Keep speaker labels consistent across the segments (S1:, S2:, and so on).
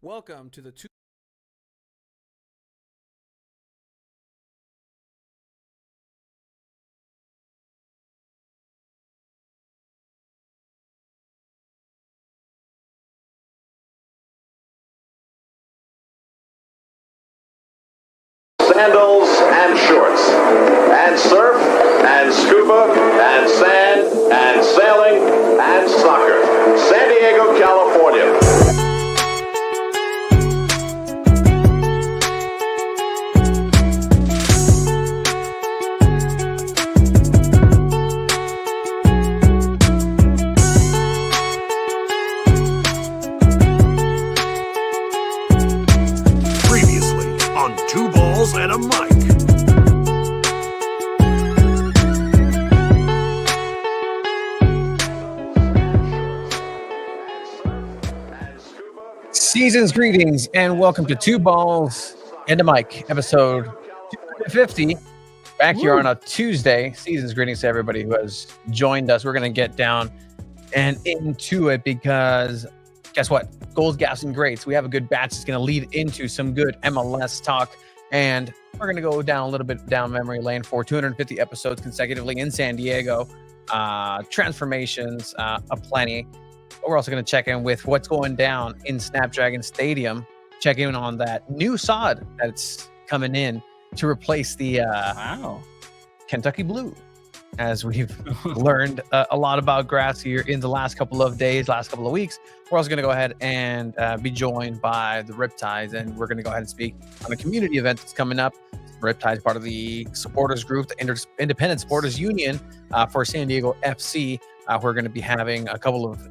S1: Welcome to the two.
S2: Sandals and shorts, and surf, and scuba, and sand, and sailing, and soccer. San Diego, California.
S3: Previously on Two Balls and a Mic.
S1: Season's greetings and welcome to Two Balls and a Mic, episode 250. Back here on a Tuesday. Season's greetings to everybody who has joined us. We're going to get down and into it because guess what? Goals, gaffes, and greats. We have a good batch that's going to lead into some good MLS talk. And we're going to go down a little bit down memory lane for 250 episodes consecutively in San Diego. Transformations, aplenty. But we're also going to check in with what's going down in Snapdragon Stadium. Check in on that new sod that's coming in to replace the Kentucky Blue. As we've learned a lot about grass here in the last couple of days, last couple of weeks. We're also going to go ahead and be joined by the Riptides, and we're going to go ahead and speak on a community event that's coming up. Riptides, part of the supporters group, the Independent Supporters Union for San Diego FC. We're going to be having a couple of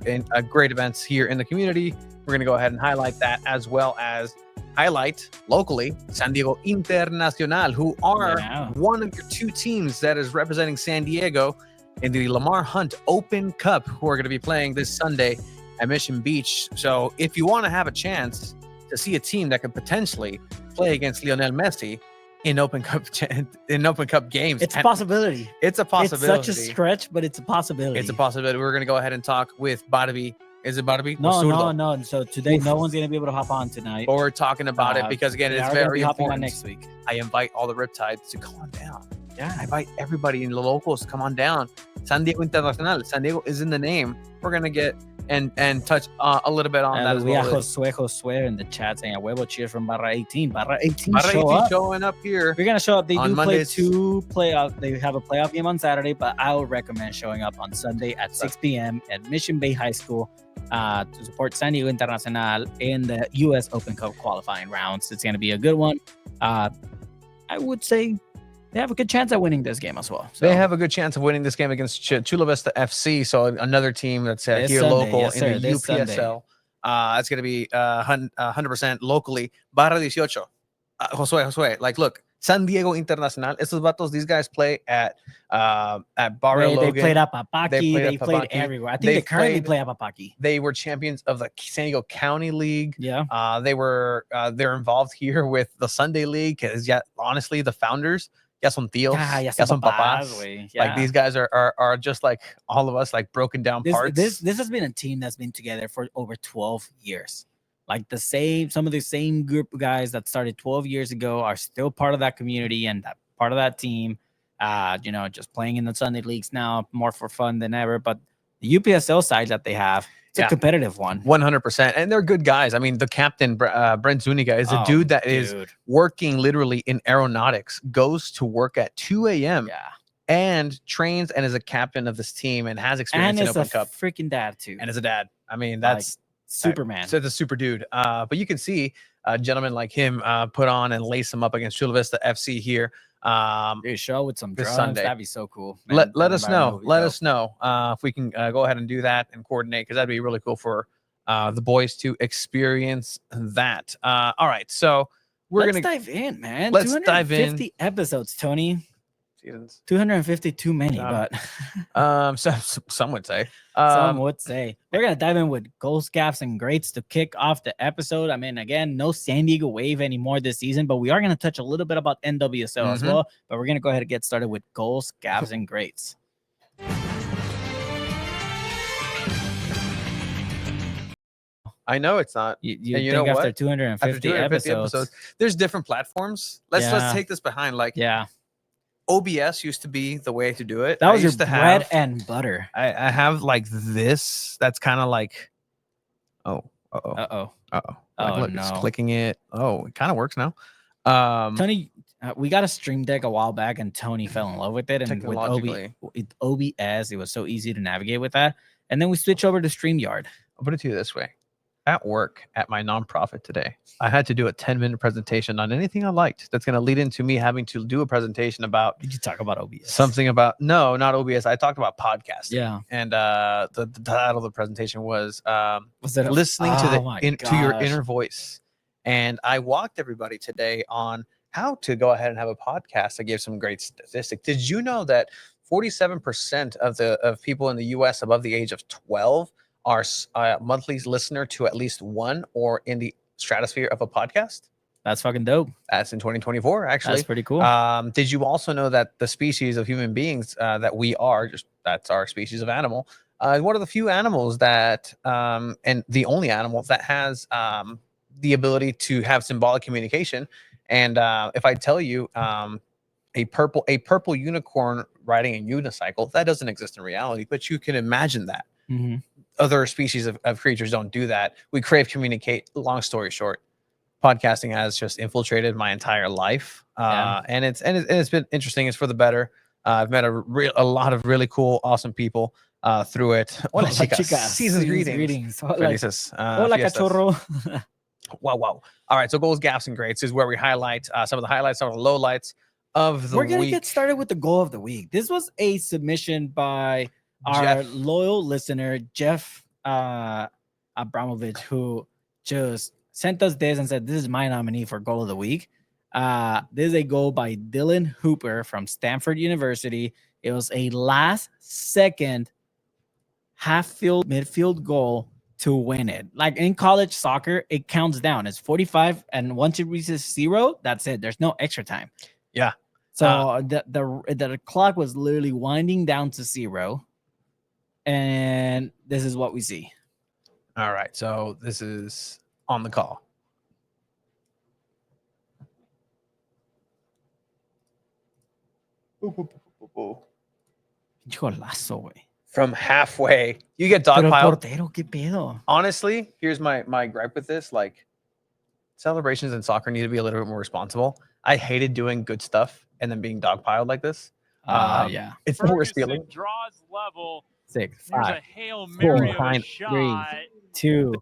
S1: great events here in the community. We're going to go ahead and highlight that, as well as highlight locally San Diego Internacional, who are one of your two teams that is representing San Diego in the Lamar Hunt Open Cup, who are going to be playing this Sunday at Mission Beach. So if you want to have a chance to see a team that could potentially play against Lionel Messi in Open Cup games,
S4: it's a possibility.
S1: It's a possibility.
S4: It's such a stretch, but it's a possibility.
S1: It's a possibility. We're going to go ahead and talk with Barbi. Is it Barbi?
S4: No. So today, no one's going to be able to hop on tonight.
S1: But we're talking about it because, again, it's very important.
S4: On next week.
S1: I invite all the Riptides to come on down. Yeah, I invite everybody in the locals to come on down. San Diego Internacional. San Diego is in the name. We're going to get and touch a little bit on that as well.
S4: Josue in the chat saying, a huevo cheer from Barra 18. Barra 18
S1: showing up here.
S4: We're going to show up. They do
S1: Mondays.
S4: play two playoff. They have a playoff game on Saturday, but I would recommend showing up on Sunday at 6 p.m. at Mission Bay High School to support San Diego Internacional in the U.S. Open Cup qualifying rounds. It's going to be a good one. I would say they have a good chance at winning this game as well. So.
S1: They have a good chance of winning this game against Chula Vista FC. So another team that's here Sunday, local in the UPSL. It's going to be 100% locally. Barra 18. Josue, like, look, San Diego Internacional. Estos vatos, these guys play at Barrio Logan.
S4: They played at Papaki. They played everywhere. I think they currently play at Papaki.
S1: They were champions of the San Diego County League.
S4: Yeah.
S1: They're involved here with the Sunday League because, honestly, the founders, ya son tíos, ya son papás. Yeah. Like, these guys are just like all of us, like broken down parts.
S4: This has been a team that's been together for over 12 years. Like some of the same group of guys that started 12 years ago are still part of that community and that part of that team. Just playing in the Sunday leagues now, more for fun than ever. But the UPSL side that they have, it's a competitive one.
S1: 100%. And they're good guys. I mean, the captain, Brent Zuniga, is a dude that is working literally in aeronautics, goes to work at 2 a.m. And trains and is a captain of this team and has experience in Open Cup.
S4: And is a freaking dad, too.
S1: And is a dad. I mean, that's...
S4: Superman.
S1: So it's a super dude. But you can see a gentleman like him put on and lace him up against Chula Vista FC here.
S4: Show with some drums.
S1: Sunday.
S4: That'd be so cool.
S1: Man, let us know. Let us know if we can go ahead and do that and coordinate, because that'd be really cool for the boys to experience that. All right. So
S4: let's dive in, man.
S1: Let's dive in.
S4: 250 episodes, Tony.
S1: Seasons.
S4: 250 too many, but
S1: some would say.
S4: Some would say. We're gonna dive in with goals, gaffes, and greats to kick off the episode. I mean, again, no San Diego Wave anymore this season, but we are gonna touch a little bit about NWSL as well. But we're gonna go ahead and get started with goals, gaffes, and greats.
S1: I know it's not.
S4: You
S1: And you
S4: think
S1: know
S4: after
S1: what?
S4: 250,
S1: After 250 episodes, there's different platforms. Let's take this behind. Like
S4: yeah,
S1: OBS used to be the way to do it.
S4: that was
S1: I
S4: your
S1: used to
S4: bread
S1: have
S4: and butter.
S1: I have like this. That's kind of like oh uh-oh.
S4: Uh-oh.
S1: Uh-oh.
S4: Oh,
S1: Look, it's
S4: no.
S1: clicking it. Oh, it kind of works now.
S4: Tony, we got a Stream Deck a while back, and Tony fell in love with it. And with
S1: Technologically.
S4: OBS, it was so easy to navigate with that. And then we switched over to StreamYard.
S1: I'll put it to you this way. At work, at my nonprofit today, I had to do a 10-minute presentation on anything I liked. That's going to lead into me having to do a presentation about.
S4: Did you talk about OBS?
S1: Something about no, not OBS. I talked about podcasting.
S4: Yeah.
S1: And the title of the presentation was
S4: it
S1: listening to your
S4: gosh.
S1: inner voice. And I walked everybody today on how to go ahead and have a podcast. I gave some great statistics. Did you know that 47% of people in the US above the age of 12 are monthly listener to at least one or in the stratosphere of a podcast?
S4: That's fucking dope.
S1: That's in 2024, actually.
S4: That's pretty cool.
S1: Did you also know that the species of human beings that we are, that's our species of animal, one of the few animals that, and the only animal that has the ability to have symbolic communication. And if I tell you a purple unicorn riding a unicycle, that doesn't exist in reality, but you can imagine that.
S4: Mm-hmm.
S1: Other species of creatures don't do that. We crave communicate. Long story short, podcasting has just infiltrated my entire life, and it's been interesting. It's for the better. I've met a lot of really cool, awesome people through it. Hola, chicas. Season's greetings.
S4: Hola,
S1: Felices,
S4: hola cachorro.
S1: Wow. All right, so goals, gaffes, and greats is where we highlight some of the highlights, some of the lowlights of the week.
S4: We're gonna get started with the goal of the week. This was a submission by our loyal listener Jeff Abramovich, who just sent us this and said, "This is my nominee for goal of the week." This is a goal by Dylan Hooper from Stanford University. It was a last-second midfield goal to win it. Like in college soccer, it counts down. It's 45, and once it reaches 0, that's it. There's no extra time.
S1: Yeah.
S4: So the clock was literally winding down to 0, and this is what we see.
S1: All right, so this is on the call.
S4: Golazo, güey.
S1: From halfway, you get dogpiled.
S4: Portero, ¿qué pedo?
S1: Honestly, here's my gripe with this. Like, celebrations in soccer need to be a little bit more responsible. I hated doing good stuff and then being dogpiled like this.
S4: Yeah.
S1: It's the worst feeling.
S5: Draws level.
S4: 6,
S5: There's
S4: 5,
S5: a Hail Mary
S4: 4,
S5: of a
S4: 3,
S5: shot.
S4: 2.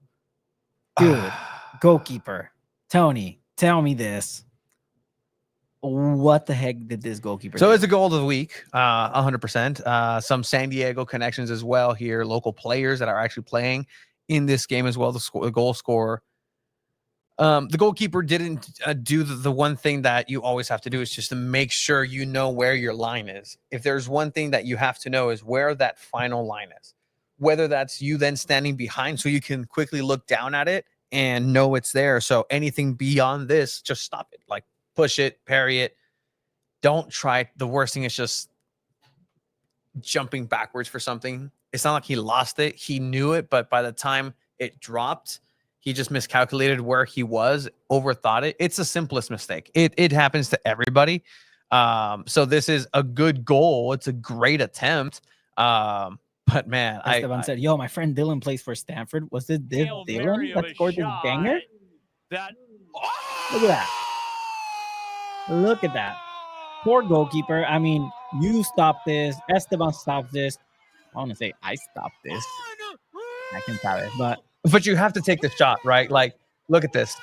S4: Dude, goalkeeper. Tony, tell me this. What the heck did this goalkeeper do?
S1: It's a goal of the week, 100%. Some San Diego connections as well here, local players that are actually playing in this game as well, the goal scorer. The goalkeeper didn't do the one thing that you always have to do, is just to make sure you know where your line is. If there's one thing that you have to know is where that final line is, whether that's you then standing behind so you can quickly look down at it and know it's there. So anything beyond this, just stop it. Like, push it, parry it. Don't try it. The worst thing is just jumping backwards for something. It's not like he lost it. He knew it, but by the time it dropped, he just miscalculated where he was, overthought it. It's the simplest mistake. It happens to everybody. So this is a good goal. It's a great attempt. But man,
S4: Esteban said, "Yo, my friend Dylan plays for Stanford. Was it this Dylan that scored this banger? Look at that! Look at that! Poor goalkeeper. I mean, you stop this. Esteban stopped this. I want to say I stopped this. I can tell it,
S1: but you have to take the shot, right? Like, look at this.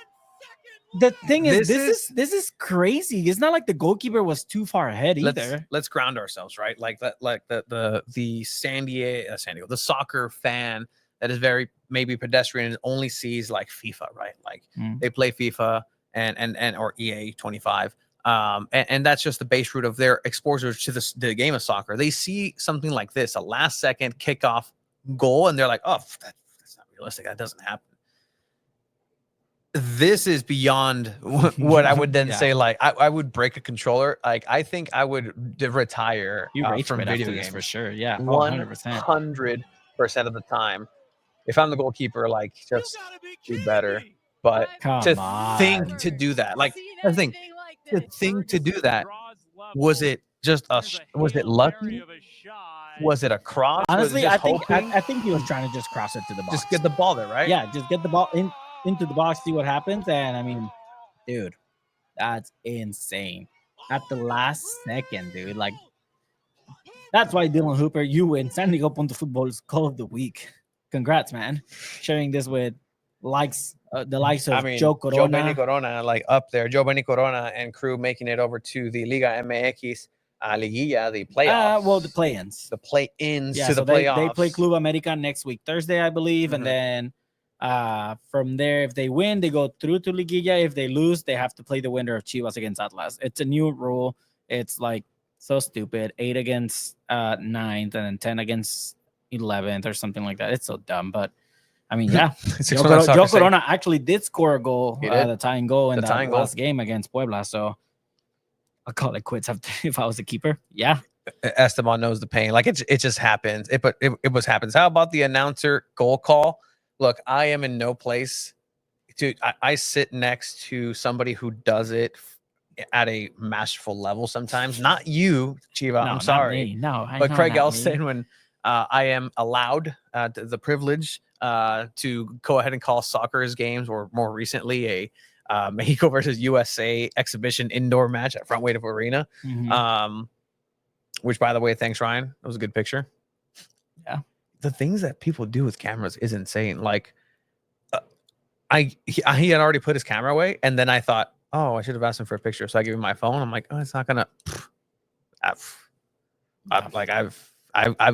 S4: The thing is, this is crazy. It's not like the goalkeeper was too far ahead either.
S1: Let's ground ourselves, right? Like that, like the San Diego, the soccer fan that is very maybe pedestrian and only sees like FIFA, right? Like they play FIFA and or EA 25. And that's just the base root of their exposure to the game of soccer. They see something like this, a last second kickoff goal, and they're like, oh, that's not realistic. That doesn't happen. This is beyond what I would then say. Like, I would break a controller. Like, I think I would retire from video games
S4: for sure. Yeah,
S1: 100% of the time. if I'm the goalkeeper, like just do better. But
S4: Come
S1: to
S4: on.
S1: think to do that, like the thing, the thing to do that, was it just was it lucky? Was it a cross? Was it
S4: Honestly,
S1: just
S4: I think
S1: hoping?
S4: I think he was trying to just cross it to the box.
S1: Just get the ball there, right?
S4: Yeah, just get the ball into the box, see what happens. And I mean, dude, that's insane. At the last second, dude. Like, that's why Dylan Hooper, you win San Diego Punto Football's Call of the Week. Congrats, man. Sharing this with the likes of Joe
S1: Joe Benny
S4: Corona.
S1: Corona, like up there. Joe Benny Corona and crew making it over to the Liga MX, Liguilla, the playoffs.
S4: Well, the play-ins.
S1: The play-ins
S4: Yeah,
S1: to
S4: so
S1: the playoffs.
S4: they play Club America next week, Thursday, I believe. And then from there, if they win, they go through to Liguilla. If they lose, they have to play the winner of Chivas against Atlas. It's a new rule. It's like so stupid. 8 against 9th and then 10 against 11th or something like that. It's so dumb, but I mean, yeah. Joe Corona actually did score a goal, the tying goal in that last game against Puebla. So I'll call it quits if I was the keeper. Yeah.
S1: Esteban knows the pain. Like it just happens. It was happens. How about the announcer goal call? Look, I am in no place to. I sit next to somebody who does it at a masterful level. Sometimes, not you, Chiva. I'm sorry. But Craig Elston, when I am allowed the privilege to go ahead and call soccer's games, or more recently a Mexico versus USA exhibition indoor match at Front Weight Arena. Which, by the way, thanks, Ryan. That was a good picture.
S4: Yeah.
S1: The things that people do with cameras is insane. Like, he had already put his camera away, and then I thought, oh, I should have asked him for a picture. So I gave him my phone. I'm like, oh, it's not gonna. I've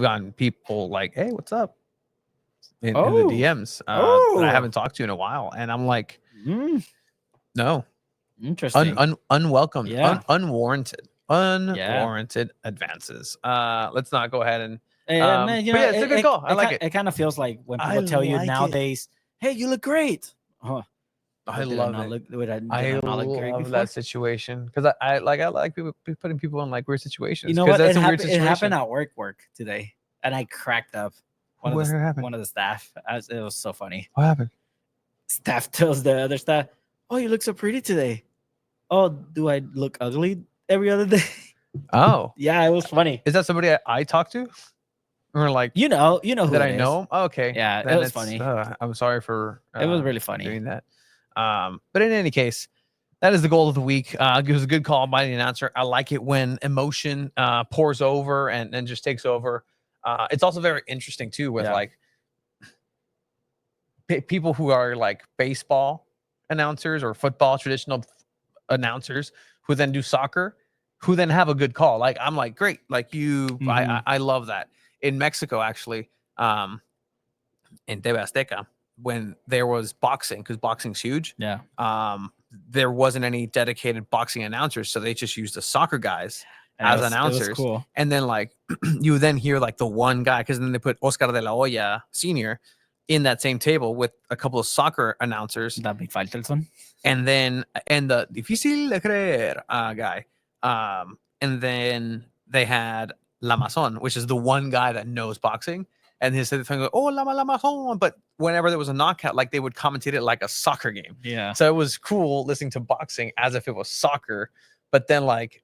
S1: gotten people like, hey, what's up? In the DMs that I haven't talked to in a while, and I'm like, no,
S4: interesting,
S1: unwelcome, unwarranted advances. Let's not go ahead and it's a good call. I like it.
S4: It kind of feels like when people tell you nowadays, hey, you look great.
S1: I love it. I love that situation because I like people putting people in like weird situations.
S4: You know what? It happened at work today, and I cracked up. One of the staff. It was so funny.
S1: What happened?
S4: Staff tells the other staff, "Oh, you look so pretty today." Oh, do I look ugly every other day?
S1: Oh,
S4: yeah, it was funny.
S1: Is that somebody I talked to? Or like
S4: you know who
S1: that I know? Oh, okay,
S4: yeah, it was funny.
S1: I'm sorry for
S4: it was really funny
S1: doing that. But in any case, that is the goal of the week. It was a good call by the announcer. I like it when emotion pours over and just takes over. It's also very interesting too with like people who are like baseball announcers or football traditional announcers who then do soccer, who then have a good call. Like I'm like, great, like you, I love that. In Mexico, actually, in TV Azteca, when there was boxing, because boxing's huge.
S4: Yeah.
S1: There wasn't any dedicated boxing announcers, so they just used the soccer guys as announcers.
S4: It was cool.
S1: And then like you then hear like the one guy, because then they put Oscar de la Hoya Sr. in that same table with a couple of soccer announcers.
S4: David Faitelson.
S1: And then the difícil de creer guy. And then they had La Mason, which is the one guy that knows boxing. And his thing goes, oh, La Mason. But whenever there was a knockout, like they would commentate it like a soccer game.
S4: Yeah.
S1: So it was cool listening to boxing as if it was soccer. But then like,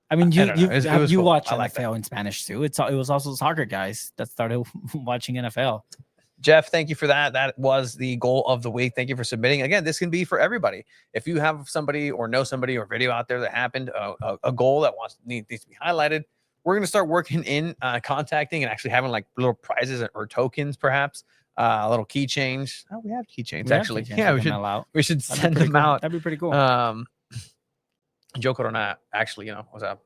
S4: I mean, you
S1: cool.
S4: watch NFL in Spanish too. It was also soccer guys that started watching NFL.
S1: Jeff, thank you for that. That was the goal of the week. Thank you for submitting. Again, this can be for everybody. If you have somebody or know somebody or video out there that happened, a goal that needs to be highlighted, we're going to start working in contacting and actually having like little prizes or tokens, perhaps a little keychains. Oh, we have keychains actually. Yeah, we should send them out.
S4: That'd be pretty cool.
S1: Joe Corona actually, was a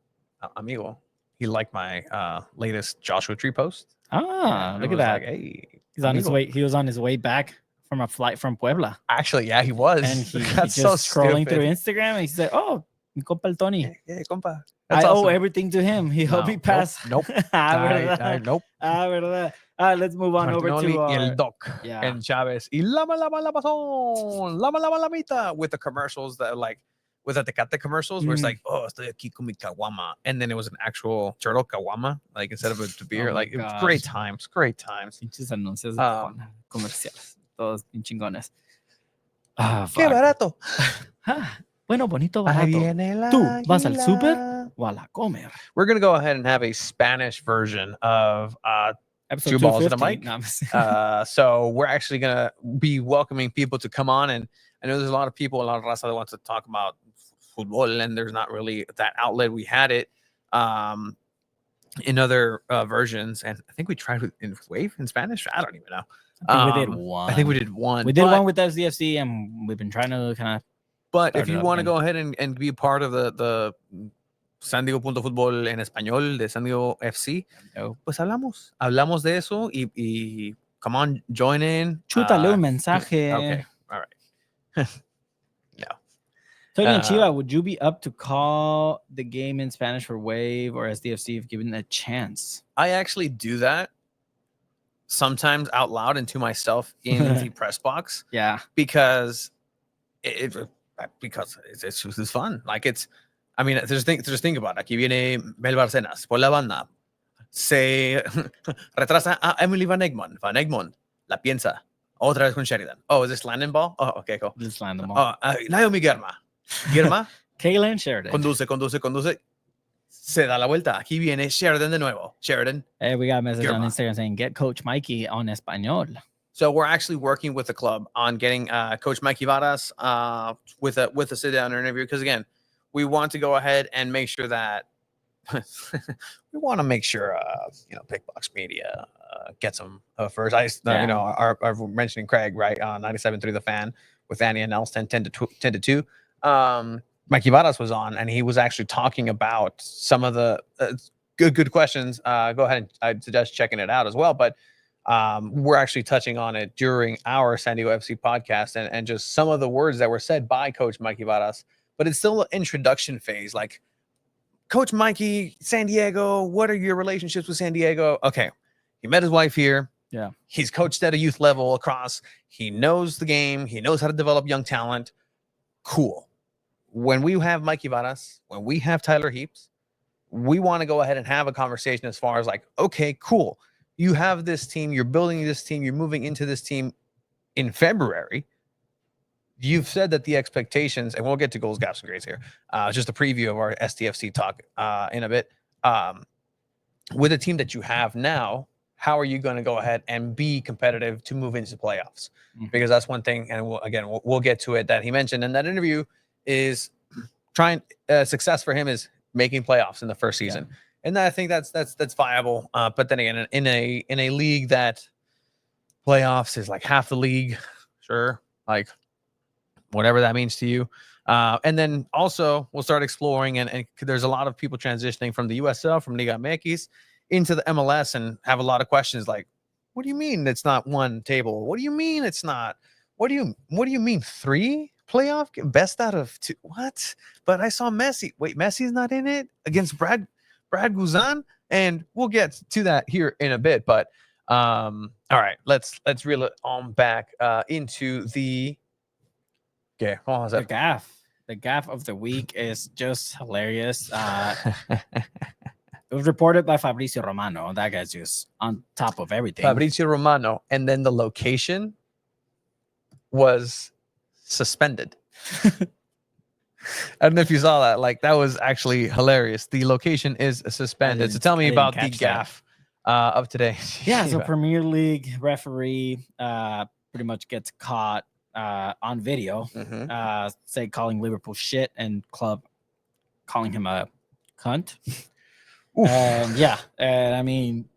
S1: amigo. He liked my latest Joshua Tree post.
S4: Look at that.
S1: Like, hey,
S4: he's on his way. He was on his way back from a flight from Puebla.
S1: Actually, yeah, he was.
S4: And he just scrolling through Instagram and he said, "Oh, mi compa el Tony.
S1: Yeah, compa.
S4: I owe everything to him. He helped me pass."
S1: Nope. Nope.
S4: Verdad. Let's move on over to
S1: El Doc and Chavez. Y lama lamita with the commercials that are like with the Tecate commercials, where it's like, oh, estoy aquí con mi caguama, and then it was an actual turtle caguama, like instead of a beer. Like it was great times, great times.
S4: Pinches anuncios de Tijuana, comerciales, todos bien chingones. Ah,
S1: Qué
S4: fuck.
S1: barato.
S4: Bueno, bonito,
S1: Ahí
S4: barato.
S1: viene la
S4: ¿Tú vas al súper
S1: águila.
S4: o a la comer?
S1: We're gonna go ahead and have a Spanish version of
S4: Episode
S1: Two Balls and a
S4: 250.
S1: Mic.
S4: No, I'm just-
S1: So we're actually gonna be welcoming people to come on, and I know there's a lot of people, a lot of raza that wants to talk about football, and there's not really that outlet. We had it in other versions, and I think we tried with in Wave in Spanish. I don't even know.
S4: I think we did one.
S1: I think we did one.
S4: We did one with SDFC, and we've been trying to kind of.
S1: But if
S4: Start it
S1: you
S4: up
S1: want to
S4: again.
S1: go ahead and be a part of the San Diego Punto Fútbol en español de San Diego FC, pues hablamos de eso y come on, join in.
S4: Chútale un mensaje.
S1: Okay, all right. No.
S4: So again, Chiva, would you be up to call the game in Spanish for Wave or SDFC if given a chance?
S1: I actually do that sometimes out loud and to myself in the press box.
S4: Yeah.
S1: Because it's fun. Like it's, I mean, just think about it. Aquí viene Mel Barcenas por la banda. Se retrasa a Emily Van Egmond. Van Egmond la piensa. Otra vez con Sheridan. Oh, is this landing ball? Oh, okay, cool.
S4: Just land them all.
S1: Oh, Naomi Girma. Girma
S4: Kaylin Sheridan.
S1: conduce. Se da la vuelta. Aquí viene Sheridan de nuevo. Sheridan.
S4: Hey, we got a message on
S1: Girma.
S4: Instagram saying, get Coach Mikey on Español.
S1: So we're actually working with the club on getting Coach Mikey Varas with a sit down interview, because again, we want to go ahead and make sure that we want to make sure Pickbox Media gets them first. Our mentioning Craig right on 97.3 The Fan with Annie and Nelson 10 to 2. Mikey Varas was on, and he was actually talking about some of the good questions. Go ahead and I'd suggest checking it out as well, but. We're actually touching on it during our San Diego FC podcast and just some of the words that were said by Coach Mikey Varas, but it's still an introduction phase. Like, Coach Mikey, San Diego, what are your relationships with San Diego? Okay, he met his wife here.
S4: Yeah.
S1: He's coached at a youth level across. He knows the game. He knows how to develop young talent. Cool. When we have Mikey Varas, when we have Tyler Heaps, we want to go ahead and have a conversation as far as like, okay, cool. You have this team, you're building this team, you're moving into this team in February. You've said that the expectations, and we'll get to goals, gaps, and grades here, just a preview of our STFC talk in a bit. With the team that you have now, how are you going to go ahead and be competitive to move into playoffs? Mm-hmm. Because that's one thing, and we'll get to it, that he mentioned in that interview is trying success for him is making playoffs in the first season. Yeah. And I think that's viable. But then again, in a league that playoffs is like half the league, sure, like whatever that means to you. And then also we'll start exploring, and there's a lot of people transitioning from the USL, from Liga MX into the MLS, and have a lot of questions like, what do you mean it's not one table? What do you mean it's not? What do you mean 3 playoff best out of 2? What? But I saw Messi. Wait, Messi's not in it against Brad Guzan, and we'll get to that here in a bit. But all right, let's reel it on back into the
S4: gaff. The gaff of the week is just hilarious. It was reported by Fabrizio Romano. That guy's just on top of everything.
S1: Fabrizio Romano, and then the location was suspended. I don't know if you saw that. Like, that was actually hilarious. The location is suspended. So tell me about the gaff of today.
S4: Yeah, so Premier League referee pretty much gets caught on video, say calling Liverpool shit, and club calling him a cunt. I mean,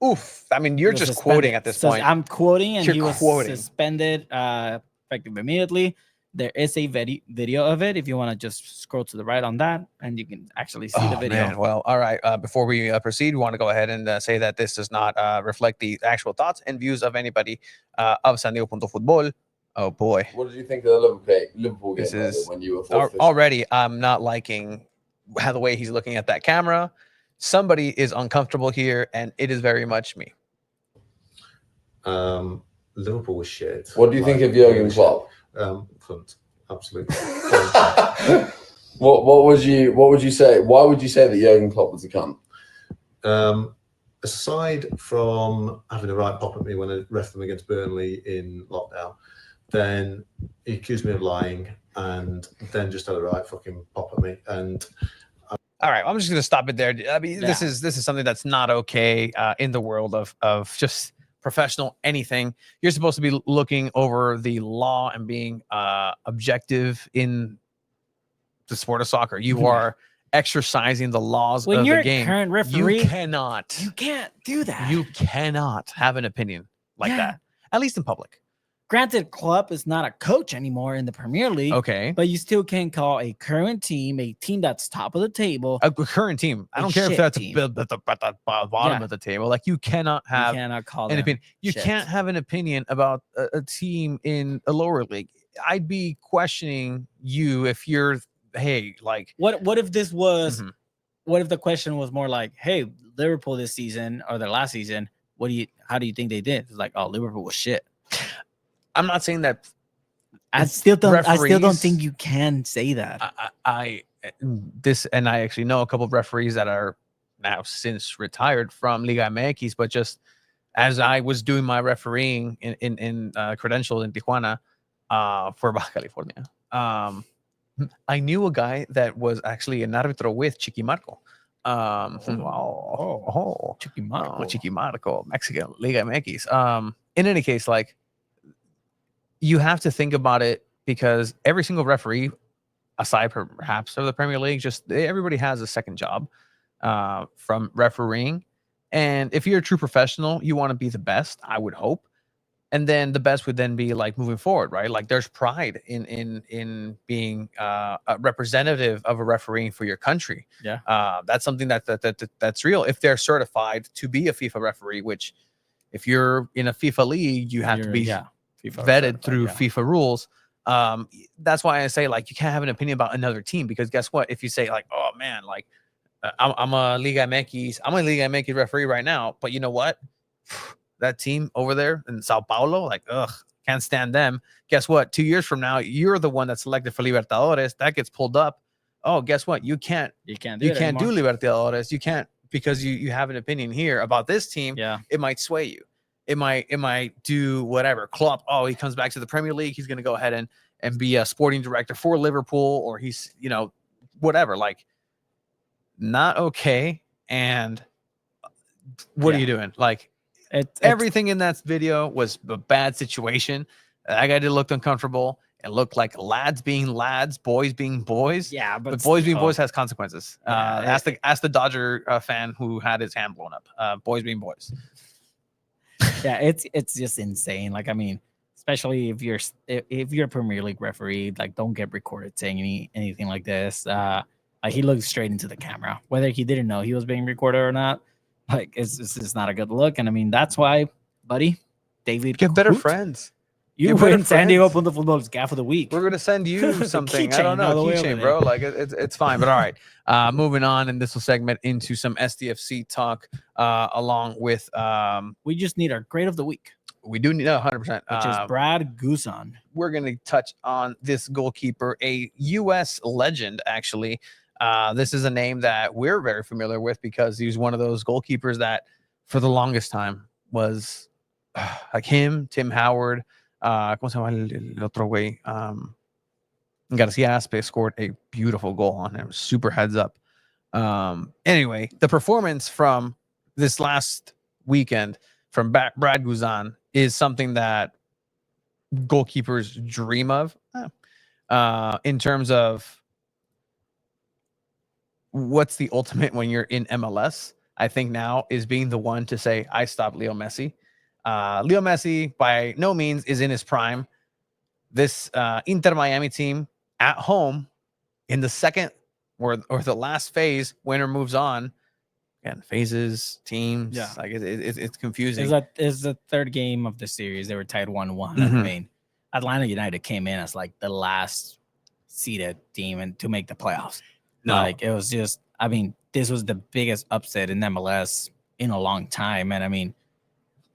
S1: you're just quoting at this point.
S4: I'm quoting, and
S1: he was
S4: suspended effective immediately. There is a video of it if you want to just scroll to the right on that, and you can actually see the video.
S1: Man. Well, all right. Before we proceed, we want to go ahead and say that this does not reflect the actual thoughts and views of anybody of San Diego Punto Fútbol. Oh boy.
S6: What did you think of the Liverpool game when you were
S1: already? I'm not liking how the way he's looking at that camera. Somebody is uncomfortable here, and it is very much me.
S7: Liverpool was shit.
S6: What do you think of Jurgen Klopp?
S7: Cunt. Absolutely.
S6: What would you say? Why would you say that Jurgen Klopp was a cunt?
S7: Aside from having a right pop at me when I ref them against Burnley in lockdown, then he accused me of lying, and then just had a right fucking pop at me. And
S1: all right, I'm just going to stop it there. I mean, this is something that's not okay in the world of just professional anything. You're supposed to be looking over the law and being objective in the sport of soccer. You are exercising the laws
S4: when
S1: of
S4: you're
S1: the game.
S4: A current referee,
S1: you can't do that. You cannot have an opinion like that, at least in public.
S4: Granted, Klopp is not a coach anymore in the Premier League.
S1: Okay,
S4: but you still can call a current team, a team that's top of the table,
S1: a current team. I don't care if that's at the bottom of the table. Like you cannot call an opinion. You can't have an opinion about a team in a lower league. I'd be questioning you if you're, hey, like
S4: what if this was what if the question was more like, hey, Liverpool this season or their last season, how do you think they did? It's like, oh, Liverpool was shit.
S1: I'm not saying that.
S4: I still don't think you can say that.
S1: I actually know a couple of referees that are now since retired from Liga MX, but just as I was doing my refereeing in credentials in Tijuana for Baja California, I knew a guy that was actually an arbitro with Chiqui Marco. Chiqui Marco, Mexican Liga MX. In any case, like, you have to think about it because every single referee, aside perhaps of the Premier League, just everybody has a second job from refereeing. And if you're a true professional, you want to be the best, I would hope. And then the best would then be like moving forward, right? Like there's pride in being a representative of a refereeing for your country.
S4: Yeah,
S1: that's something that's real. If they're certified to be a FIFA referee, which if you're in a FIFA league, you have to be vetted through FIFA rules. That's why I say, like, you can't have an opinion about another team, because guess what? If you say like, oh man, like I'm a Liga MX referee right now, but you know what? That team over there in Sao Paulo, like, can't stand them. Guess what? 2 years from now, you're the one that's selected for Libertadores. That gets pulled up. Oh, guess what? You can't do Libertadores. You can't, because you have an opinion here about this team.
S4: Yeah,
S1: it might sway you. It might do whatever. Klopp, he comes back to the Premier League. He's going to go ahead and be a sporting director for Liverpool, or he's, whatever. Like, not okay. And what are you doing? Like, everything in that video was a bad situation. That guy did look uncomfortable. It looked like lads being lads, boys being boys.
S4: Yeah, but
S1: boys being boys has consequences. Ask the Dodger fan who had his hand blown up. Boys being boys.
S4: Yeah, it's just insane. Like, I mean, especially if you're a Premier League referee, like, don't get recorded saying anything like this. Like, he looked straight into the camera, whether he didn't know he was being recorded or not. Like, it's just not a good look. And I mean, that's why, buddy, David,
S1: get better friends.
S4: You win San Diego Punto Futbol's Gaff of the Week.
S1: We're gonna send you something. I don't know, keychain, bro. Like, it's fine. But all right, moving on, and this will segment into some SDFC talk, along with
S4: we just need our grade of the week.
S1: We do need 100%,
S4: which is Brad Guzan.
S1: We're gonna touch on this goalkeeper, a U.S. legend, actually. This is a name that we're very familiar with because he was one of those goalkeepers that, for the longest time, was like him, Tim Howard. ¿Cómo se llama el otro güey? Garcia Aspe scored a beautiful goal on him. Super heads up. Anyway, the performance from this last weekend from Brad Guzan is something that goalkeepers dream of, in terms of what's the ultimate when you're in MLS. I think now is being the one to say, I stopped Leo Messi. Leo Messi by no means is in his prime. This Inter Miami team at home in the second or the last phase, winner moves on. Again, phases, teams, like it's confusing.
S4: Is the third game of the series. They were tied 1-1. I mean, Atlanta United came in as like the last seeded team and to make the playoffs. No. Like, it was just, I mean, this was the biggest upset in MLS in a long time. And I mean,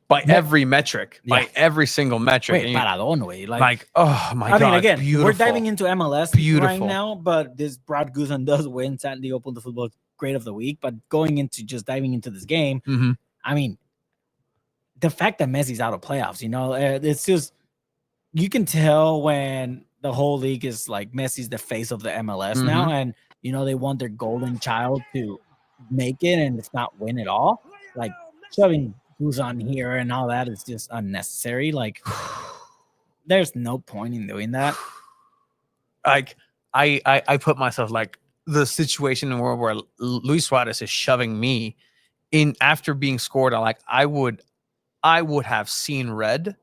S1: by every metric, by every single metric.
S4: Wait, paradón, güey.
S1: Like, oh my God.
S4: I mean, again,
S1: beautiful.
S4: we're diving into MLS
S1: Beautiful.
S4: right now, but this Brad Guzan does win San Diego Punto Football Grade of the Week. But going into just diving into this game, I mean, the fact that Messi's out of playoffs, you know, it's just, you can tell when the whole league is like Messi's the face of the MLS now, and you know they want their golden child to make it, and it's not win at all. Like shoving Guzan here and all that is just unnecessary. Like, there's no point in doing that.
S1: Like, I put myself like the situation where Luis Suarez is shoving me in after being scored on. Like, I would have seen red,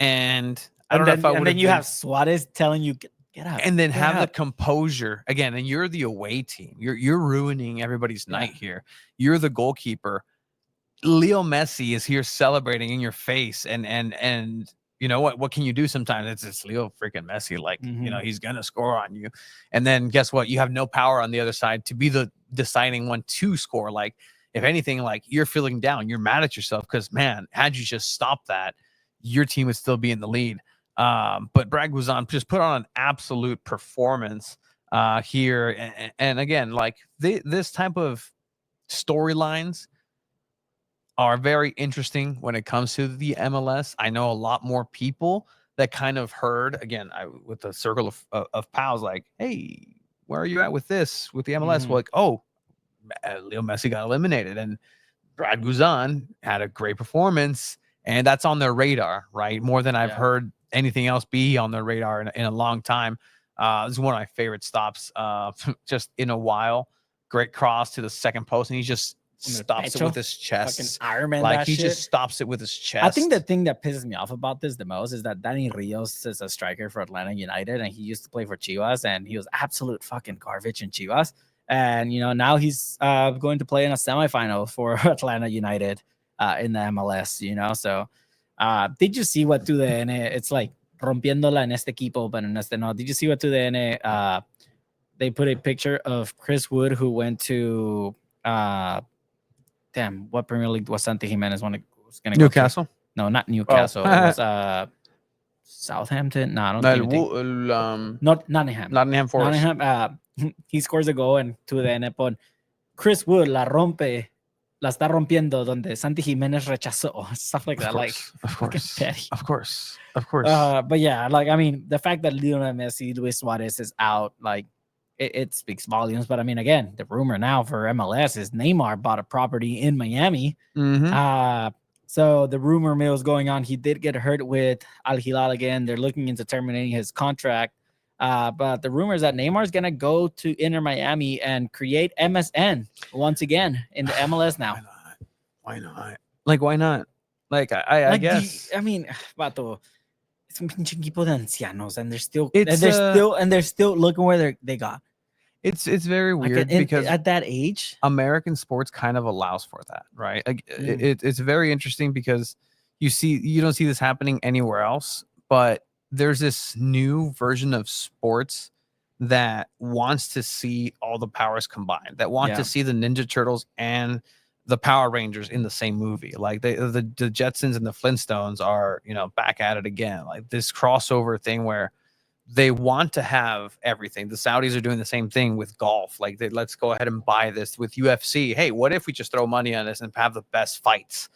S1: and I don't know if I would.
S4: And then you have Suarez telling you get up,
S1: and then have the composure again. And you're the away team. You're ruining everybody's night here. You're the goalkeeper. Leo Messi is here celebrating in your face, and you know what can you do sometimes? It's Leo freaking Messi, like you know he's gonna score on you, and then guess what? You have no power on the other side to be the deciding one to score. Like, if anything, like, you're feeling down, you're mad at yourself because, man, had you just stopped that, your team would still be in the lead. But Brad Guzan just put on an absolute performance here, and again, like this type of storylines are very interesting when it comes to the MLS. I know a lot more people that kind of heard, again, with the circle of pals, like, hey, where are you at with this, with the MLS? Well, like, oh, Leo Messi got eliminated, and Brad Guzan had a great performance, and that's on their radar, right? More than I've heard anything else be on their radar in a long time. This is one of my favorite stops just in a while. Great cross to the second post, and he just stops it with his chest.
S4: Fucking Iron Man,
S1: like he just stops it with his chest.
S4: I think the thing that pisses me off about this the most is that Danny Rios is a striker for Atlanta United, and he used to play for Chivas, and he was absolute fucking garbage in Chivas. And you know, now he's going to play in a semifinal for Atlanta United in the MLS. You know, so did you see what to the N? It's like rompiéndola en este equipo, but en este no. Did you see what to the N? They put a picture of Chris Wood, who went to what Premier League was Santi Jimenez was going to
S1: Newcastle?
S4: Go to? No, not Newcastle. It was Southampton. No, I don't think. Nottingham.
S1: Nottingham Forest.
S4: Nottingham. He scores a goal, and to the end upon Chris Wood la rompe, la está rompiendo donde Santi Jimenez rechazó, stuff like that.
S1: Of course.
S4: But yeah, like, I mean, the fact that Lionel Messi, Luis Suarez is out, like, it speaks volumes. But I mean, again, the rumor now for MLS is Neymar bought a property in Miami. So the rumor mill is going on. He did get hurt with Al Hilal again. They're looking into terminating his contract. But the rumor is that Neymar is going to go to Inter Miami and create MSN once again in the MLS now.
S1: Why not? Like, why not? Like, I guess.
S4: I mean, Vato, it's un pinche equipo de ancianos, and they're still looking where they got.
S1: It's very weird,
S4: like
S1: because
S4: at that age,
S1: American sports kind of allows for that, right? Like, it's very interesting because you don't see this happening anywhere else, but there's this new version of sports that wants to see all the powers combined, that want to see the Ninja Turtles and the Power Rangers in the same movie. Like the Jetsons and the Flintstones are, you know, back at it again. Like this crossover thing where they want to have everything. The Saudis are doing the same thing with golf. Like, let's go ahead and buy this. With UFC, hey, what if we just throw money on this and have the best fights?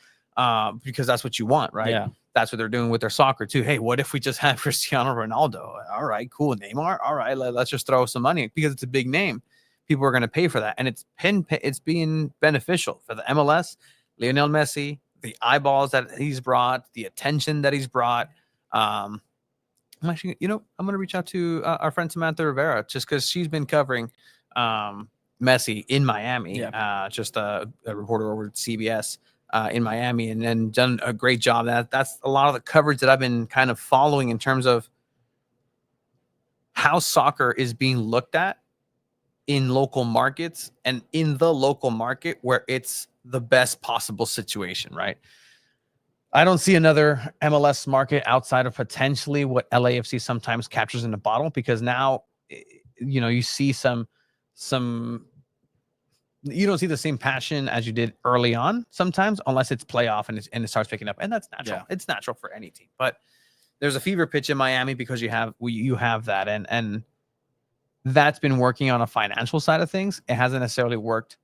S1: Because that's what you want, right?
S4: Yeah.
S1: That's what they're doing with their soccer too. Hey, what if we just have Cristiano Ronaldo? All right, cool. Neymar. All right, let's just throw some money, because it's a big name. People are going to pay for that, and it's being beneficial for the MLS. Lionel Messi, the eyeballs that he's brought, the attention that he's brought. I'm actually, you know, I'm going to reach out to our friend Samantha Rivera, just because she's been covering Messi in Miami. Just a reporter over at CBS. In Miami, and done a great job. That's a lot of the coverage that I've been kind of following in terms of how soccer is being looked at in local markets, and in the local market where it's the best possible situation, right? I don't see another MLS market outside of potentially what LAFC sometimes captures in a bottle, because now, you know, you see some you don't see the same passion as you did early on sometimes, unless it's playoff and it starts picking up, and that's natural.
S4: Yeah.
S1: It's natural for any team, but there's a fever pitch in Miami because you have that, and that's been working on a financial side of things. It hasn't necessarily worked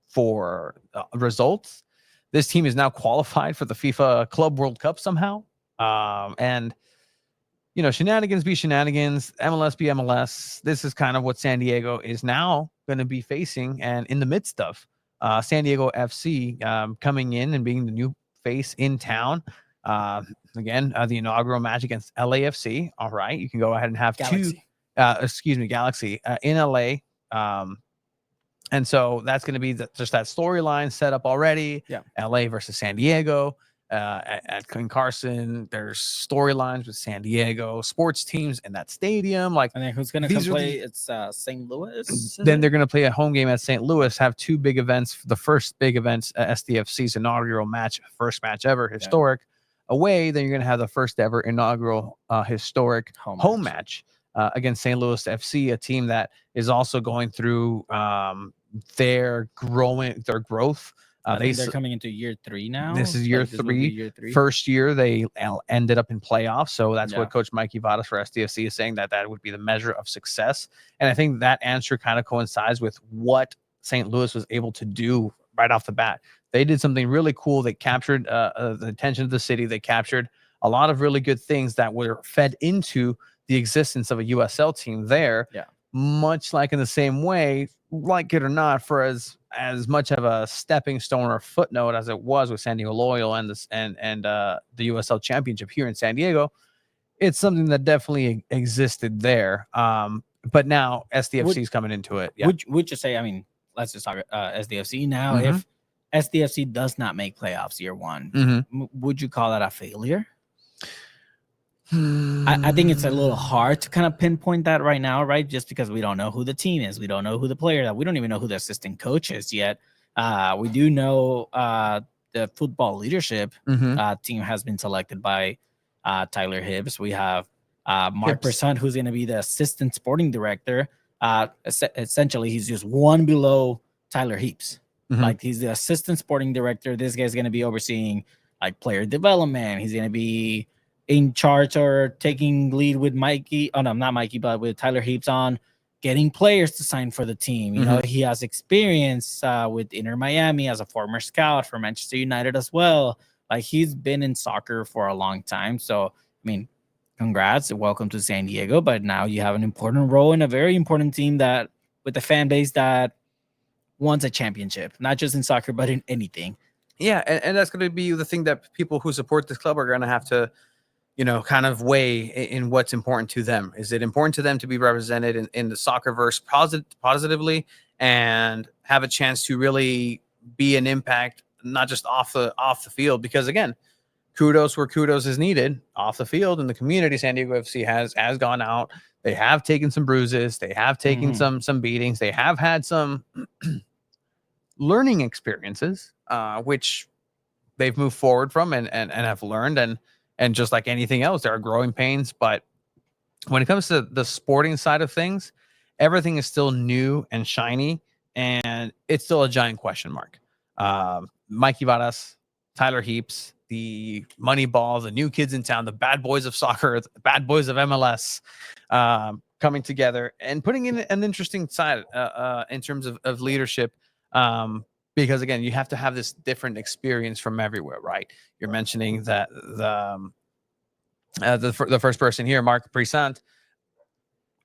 S1: for results. This team is now qualified for the FIFA Club World Cup somehow, and shenanigans be shenanigans, MLS be MLS. This is kind of what San Diego is now going to be facing and in the midst of. San Diego FC coming in and being the new face in town. Again, the inaugural match against LAFC. All right, you can go ahead and have
S4: Galaxy.
S1: Galaxy in LA. And so that's going to be just that storyline set up already.
S4: Yeah.
S1: LA versus San Diego. At Carson, there's storylines with San Diego sports teams in that stadium. Like,
S4: And then who's going to come play? It's St. Louis.
S1: then they're going to play a home game at St. Louis, have two big events. The first big events, SDFC's inaugural match, first match ever, historic away. Then you're going to have the first ever inaugural historic home match against St. Louis FC, a team that is also going through their growth.
S4: I think they're coming into year 3 now.
S1: This is year three. First year they ended up in playoffs, so that's what Coach Mikey Vadas for SDFC is saying, that would be the measure of success. And I think that answer kind of coincides with what St. Louis was able to do right off the bat. They did something really cool. They captured the attention of the city. They captured a lot of really good things that were fed into the existence of a USL team there. Yeah. Much like in the same way, like it or not, for as much of a stepping stone or footnote as it was with San Diego Loyal and the USL Championship here in San Diego, it's something that definitely existed there. But now SDFC is coming into it. Yeah.
S4: Would you say? I mean, let's just talk SDFC now. If SDFC does not make playoffs year 1, would you call that a failure? I think it's a little hard to kind of pinpoint that right now, right? Just because we don't know who the team is, we don't know who the player is, we don't even know who the assistant coach is yet. We do know the football leadership team has been selected by Tyler Hibbs. We have Mark Persson, who's going to be the assistant sporting director. Essentially, he's just one below Tyler Heaps. Like, he's the assistant sporting director. This guy's going to be overseeing like player development. He's going to be in charge or taking lead with Mikey. Oh no, not Mikey, but with Tyler Heaps on getting players to sign for the team. You know, he has experience with Inter Miami as a former scout for Manchester United as well. Like, he's been in soccer for a long time. So, I mean, congrats, welcome to San Diego. But now you have an important role in a very important team that with a fan base that wants a championship, not just in soccer, but in anything.
S1: Yeah, and that's going to be the thing that people who support this club are going to have to, kind of weigh in what's important to them. Is it important to them to be represented in the soccerverse positively and have a chance to really be an impact, not just off the field? Because again, kudos where kudos is needed off the field in the community. San Diego FC has gone out. They have taken some bruises. They have taken some beatings. They have had some learning experiences, which they've moved forward from and have learned. And just like anything else, there are growing pains. But when it comes to the sporting side of things, everything is still new and shiny, and it's still a giant question mark. Mikey Vadas, Tyler Heaps, the Moneyball, the new kids in town, the bad boys of soccer, the bad boys of MLS, coming together and putting in an interesting side in terms of leadership. Because again, you have to have this different experience from everywhere, right? You're mentioning that the first person here, Mark Presant,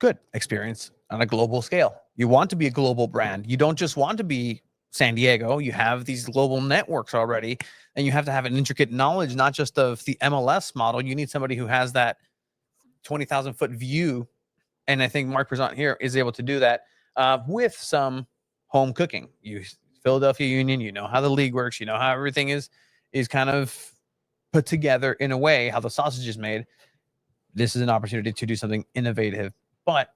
S1: good experience on a global scale. You want to be a global brand. You don't just want to be San Diego. You have these global networks already, and you have to have an intricate knowledge, not just of the MLS model. You need somebody who has that 20,000 foot view. And I think Mark Presant here is able to do that with some home cooking. Philadelphia Union, you know how the league works, you know how everything is kind of put together in a way, how the sausage is made. This is an opportunity to do something innovative, but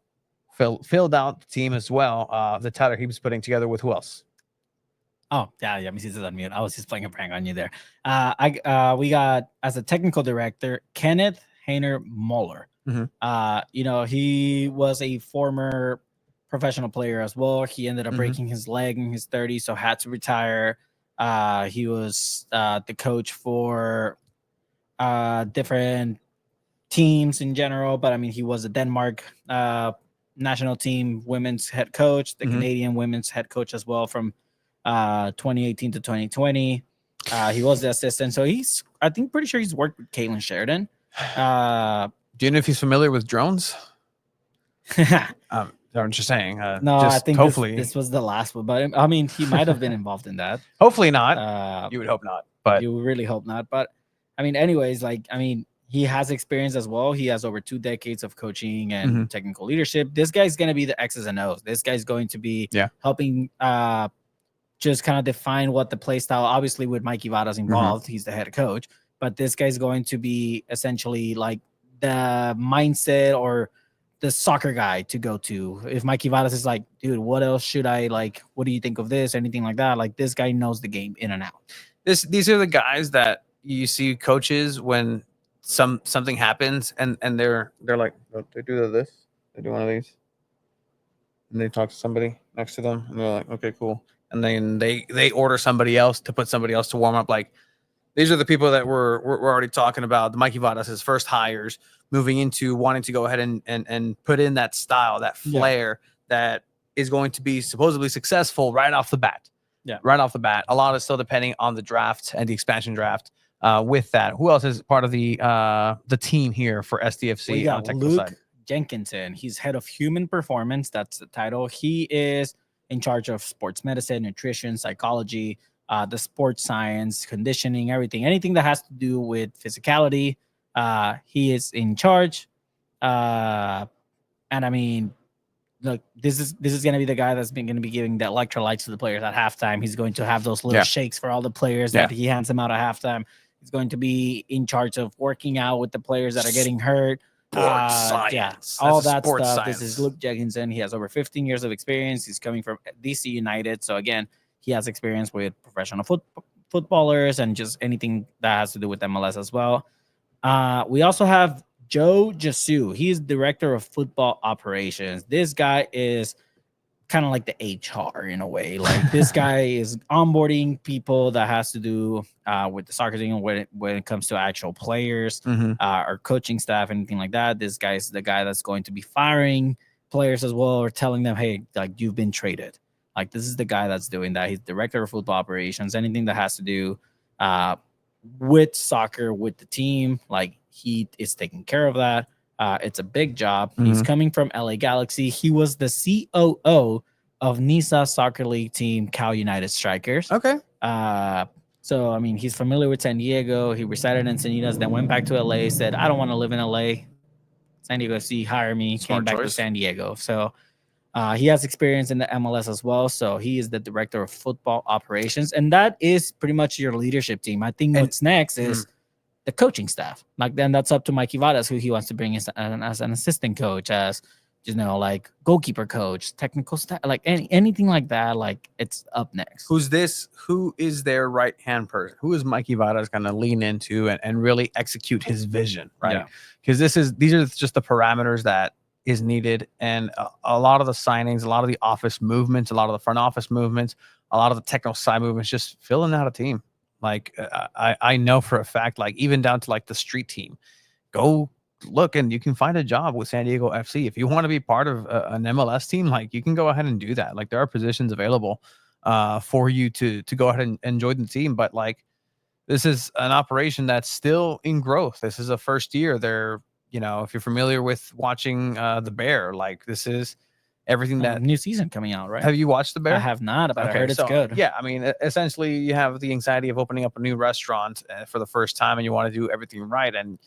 S1: filled out the team as well. The Tyler Heaps putting together with who else?
S4: Oh, yeah, Messi is on mute. I was just playing a prank on you there. We got, as a technical director, Kenneth Hayner Muller. He was a former professional player as well. He ended up
S1: Mhm.
S4: breaking his leg in his 30s, so had to retire. He was the coach for different teams in general, but I mean, he was the Denmark national team women's head coach, the
S1: Mhm.
S4: Canadian women's head coach as well from 2018 to 2020. He was the assistant, so I think pretty sure he's worked with Caitlin Sheridan.
S1: Do you know if he's familiar with drones? I'm just saying.
S4: No,
S1: just
S4: I think
S1: hopefully
S4: this was the last one, but I mean, he might have been involved in that.
S1: Hopefully not. You would hope not, but
S4: you really hope not. But I mean, anyways, like, I mean, he has experience as well. He has over 2 decades of coaching and technical leadership. This guy's going to be the X's and O's. This guy's going to be helping just kind of define what the play style, obviously with Mikey Vadas involved, he's the head coach, but this guy's going to be essentially like the mindset or the soccer guy to go to. If Mikey Vadas is like, dude, what else should I like? What do you think of this? Anything like that? Like, this guy knows the game in and out.
S1: These are the guys that you see coaches when something happens and they're like, oh, they do this, they do one of these, and they talk to somebody next to them, and they're like, okay, cool, and then they order somebody else to put somebody else to warm up. Like, these are the people that we're already talking about. The Mikey Vadas, his first hires, moving into wanting to go ahead and put in that style, that flair that is going to be supposedly successful right off the bat.
S4: Yeah,
S1: right off the bat. A lot is still depending on the draft and the expansion draft. With that, who else is part of the team here for SDFC?
S4: We got
S1: on the technical
S4: Luke
S1: side?
S4: Jenkinson. He's head of human performance. That's the title. He is in charge of sports medicine, nutrition, psychology, the sports science, conditioning, anything that has to do with physicality. He is in charge. And I mean, look, this is going to be the guy that's going to be giving the electrolytes to the players at halftime. He's going to have those little shakes for all the players that he hands them out at halftime. He's going to be in charge of working out with the players that are getting hurt.
S1: Science.
S4: All that stuff.
S1: Science.
S4: This is Luke Jenkinson. He has over 15 years of experience. He's coming from DC United. So again, he has experience with professional footballers and just anything that has to do with MLS as well. We also have Joe Jasu. He's director of football operations. This guy is kind of like the HR in a way. Like, this guy is onboarding people that has to do with the soccer team when it comes to actual players, or coaching staff, anything like that. This guy's the guy that's going to be firing players as well, or telling them, hey, like, you've been traded. Like, this is the guy that's doing that. He's director of football operations. Anything that has to do with soccer, with the team, like, he is taking care of that. It's a big job. He's coming from LA Galaxy. He was the COO of NISA Soccer League team Cal United Strikers.
S1: Okay.
S4: So, I mean, he's familiar with San Diego. He resided in Encinitas, then went back to LA, said, I don't want to live in LA. San Diego FC hired me, came back to San Diego. So he has experience in the MLS as well. So he is the director of football operations. And that is pretty much your leadership team. I think what's next is the coaching staff. Like, then that's up to Mikey Vadas, who he wants to bring as an assistant coach, as, you know, like, goalkeeper coach, technical staff, like anything like that. Like, it's up next.
S1: Who is their right hand person? Who is Mikey Vadas going to lean into and really execute his vision, right? Because these are just the parameters that is needed, and a lot of the signings, a lot of the office movements, a lot of the front office movements, a lot of the technical side movements, just filling out a team. Like, I know for a fact, like, even down to like the street team, go look and you can find a job with San Diego FC. If you want to be part of an MLS team, like, you can go ahead and do that. Like, there are positions available for you to go ahead and join the team. But like, this is an operation that's still in growth. This is a first year. They're, you know, if you're familiar with watching The Bear, like, this is everything that
S4: new season coming out, right?
S1: Have you watched The Bear?
S4: I have not, but I heard it's good.
S1: Yeah, I mean, essentially, you have the anxiety of opening up a new restaurant for the first time, and you want to do everything right, and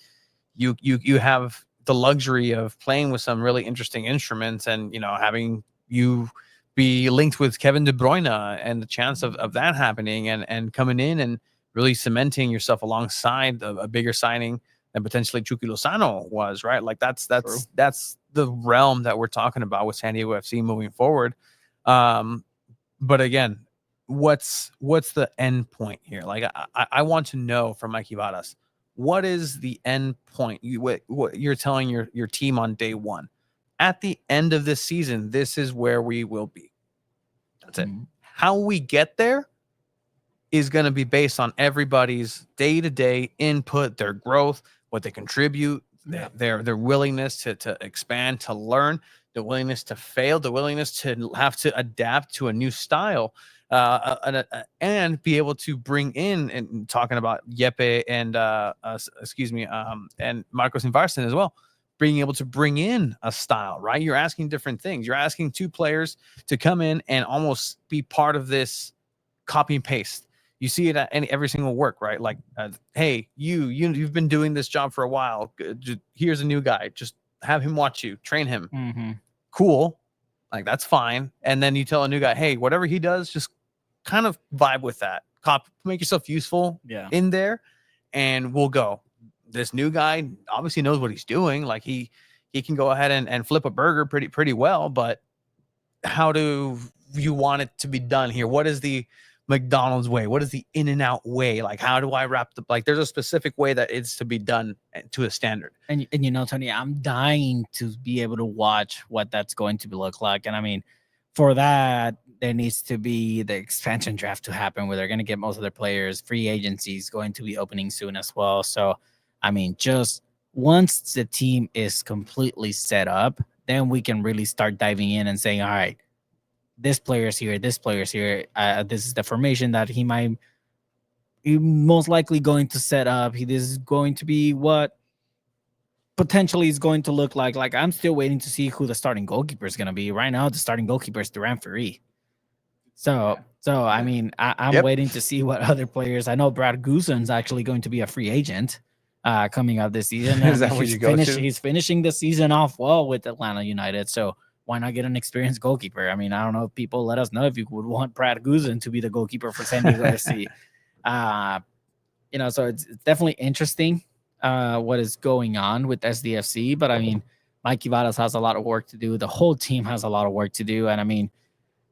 S1: you have the luxury of playing with some really interesting instruments, and, you know, having you be linked with Kevin De Bruyne and the chance of that happening, and coming in and really cementing yourself alongside a bigger signing than potentially Chucky Lozano was, right? Like, that's the realm that we're talking about with San Diego FC moving forward. But again, what's the end point here? Like, I want to know from Mikey Vadas, what is the end point? What you're telling your team on day one? at the end of this season, this is where we will be. That's it.
S4: Mhm.
S1: How we get there is going to be based on everybody's day-to-day input, their growth, what they contribute, their willingness to expand, to learn, the willingness to fail, the willingness to have to adapt to a new style, and be able to bring in, and talking about Yepe and and Marcos Invarson as well, being able to bring in a style, right? You're asking different things. You're asking two players to come in and almost be part of this copy and paste. You see it at every single work, right? Like, hey, you've been doing this job for a while. Here's a new guy. Just have him watch you, train him.
S4: Mm-hmm.
S1: Cool, like that's fine. And then you tell a new guy, hey, whatever he does, just kind of vibe with that. Make yourself useful in there, and we'll go. This new guy obviously knows what he's doing. Like he can go ahead and flip a burger pretty well, but how do you want it to be done here? What is the McDonald's way? What is the In-N-Out way? Like, how do I wrap the, like, there's a specific way that it's to be done to a standard.
S4: And you know, Tony, I'm dying to be able to watch what that's going to look like. And I mean, for that, there needs to be the expansion draft to happen where they're going to get most of their players. Free agency is going to be opening soon as well. So, I mean, just once the team is completely set up, then we can really start diving in and saying, all right, this player's here, this player's here. This is the formation that he most likely going to set up. This is going to be what potentially is going to look like. Like, I'm still waiting to see who the starting goalkeeper is going to be. Right now, the starting goalkeeper is Duran Ferry. So I mean, I'm waiting to see what other players. I know Brad Goosen's actually going to be a free agent coming up this season.
S1: Is that where you go to?
S4: He's finishing the season off well with Atlanta United. So why not get an experienced goalkeeper? I mean, I don't know if people let us know if you would want Brad Goosen to be the goalkeeper for San Diego FC. You know, so it's definitely interesting what is going on with SDFC. But I mean, Mikey Vadas has a lot of work to do. The whole team has a lot of work to do. And I mean,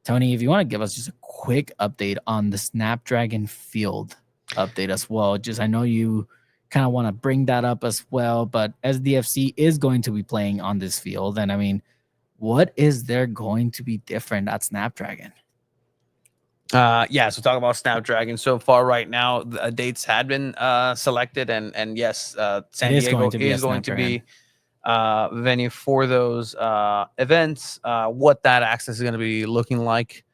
S4: Tony, if you want to give us just a quick update on the Snapdragon Field update as well. Just, I know you kind of want to bring that up as well, but SDFC is going to be playing on this field. And I mean, what is there going to be different at Snapdragon?
S1: So talk about Snapdragon. So far right now, the dates had been selected, and yes, San Diego is going to be venue for those events. What that access is going to be looking like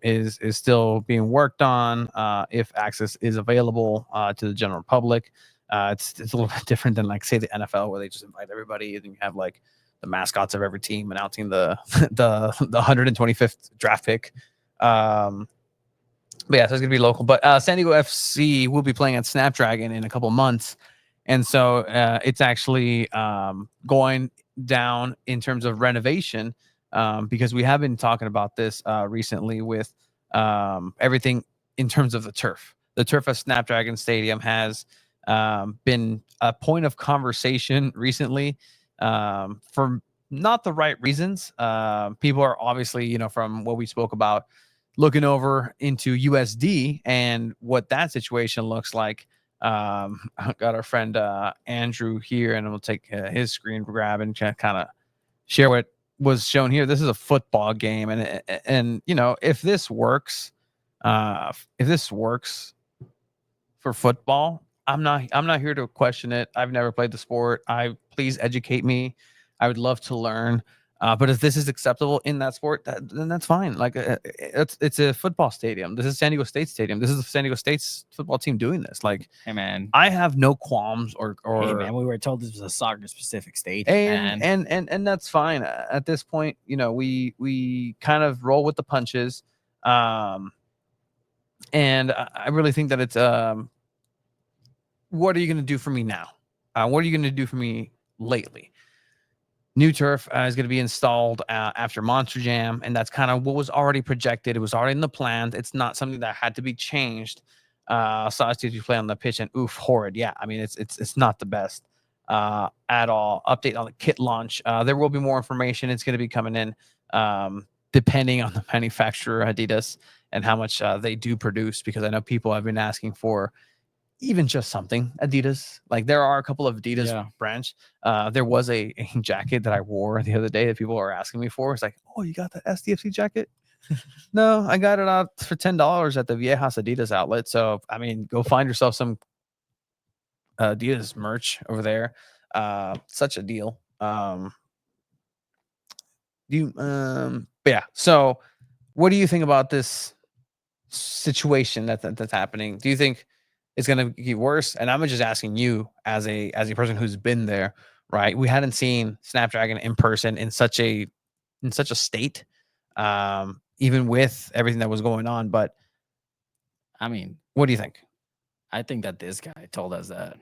S1: is still being worked on. If access is available to the general public, it's a little bit different than, like, say, the NFL, where they just invite everybody and you have like the mascots of every team announcing the 125th draft pick. But yeah, so it's gonna be local. But San Diego FC will be playing at Snapdragon in a couple months, and so it's actually going down in terms of renovation, because we have been talking about this recently with everything in terms of the turf. The turf at Snapdragon Stadium has been a point of conversation recently for not the right reasons. People are obviously, you know, from what we spoke about, looking over into USD and what that situation looks like. I got our friend Andrew here, and we'll take his screen grab and kind of share what was shown here. This is a football game, and you know, if this works for football, I'm not here to question it. I've never played the sport. Please educate me. I would love to learn. But if this is acceptable in that sport, then that's fine. Like, it's a football stadium. This is San Diego State Stadium. This is the San Diego State's football team doing this. Like,
S4: hey man,
S1: I have no qualms or
S4: hey man, we were told this was a soccer specific state,
S1: and that's fine. At this point, you know, we kind of roll with the punches. And I really think that it's what are you going to do for me now? What are you going to do for me lately? New turf is going to be installed after Monster Jam, and that's kind of what was already projected. It was already in the plan. It's not something that had to be changed. Saw us you play on the pitch, and oof, horrid. Yeah, I mean, it's not the best at all. Update on the kit launch. There will be more information. It's going to be coming in depending on the manufacturer, Adidas, and how much they do produce, because I know people have been asking for even just something Adidas. Like there are a couple of Adidas branch. There was a jacket that I wore the other day that people are asking me for. It's like, oh, you got the SDFC jacket? No, I got it out for $10 at the Viejas Adidas outlet. So I mean, go find yourself some Adidas merch over there. Such a deal. But yeah. So, what do you think about this situation that's happening? Do you think it's going to get worse? And I'm just asking you as a person who's been there, right? We hadn't seen Snapdragon in person in such a state, even with everything that was going on. But
S4: I mean,
S1: what do you think?
S4: I think that this guy told us that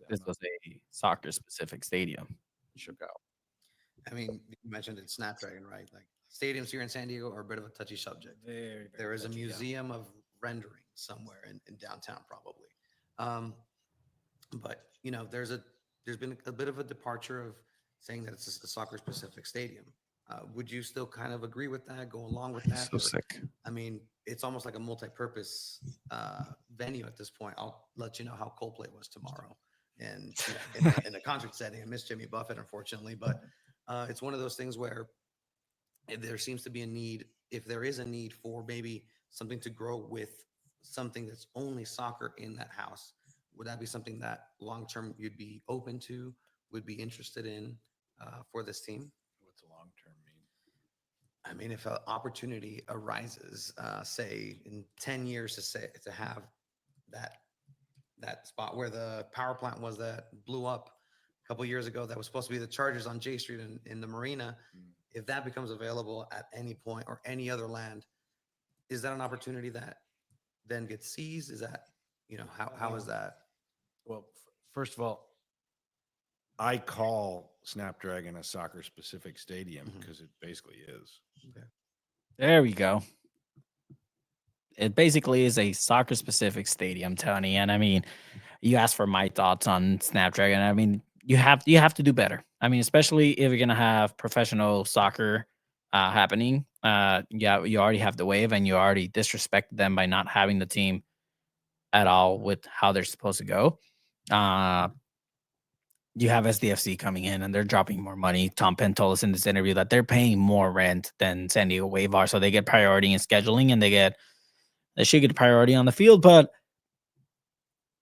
S4: this was a soccer specific stadium.
S1: Should go.
S8: I mean, you mentioned it, Snapdragon, right? Like stadiums here in San Diego are a bit of a touchy subject. There is a museum of rendering somewhere in downtown, probably. But you know, there's been a bit of a departure of saying that it's a soccer specific stadium. Would you still kind of agree with that? Go along with that?
S1: So sick.
S8: I mean, it's almost like a multi-purpose venue at this point. I'll let you know how Coldplay was tomorrow, and in a concert setting. I miss Jimmy Buffett, unfortunately, but it's one of those things where there seems to be a need. If there is a need for maybe something to grow with something that's only soccer in that house, would that be something that long term you'd be open to, would be interested in for this team?
S9: What's long term mean?
S8: I mean, if an opportunity arises, say in 10 years, to have that spot where the power plant was that blew up a couple years ago, that was supposed to be the Chargers on J Street in the marina. If that becomes available at any point or any other land, is that an opportunity that then gets seized? Is that, you know, how is that?
S9: Well, first of all, I call Snapdragon a soccer specific stadium because it basically is.
S8: Okay.
S4: There we go. It basically is a soccer specific stadium, Tony. And I mean, you asked for my thoughts on Snapdragon. I mean, you have to do better. I mean, especially if you're gonna have professional soccer happening. Yeah, you already have the Wave, and you already disrespected them by not having the team at all with how they're supposed to go. You have SDFC coming in, and they're dropping more money. Tom Penn told us in this interview that they're paying more rent than San Diego Wave are, so they get priority in scheduling, and they should get priority on the field. But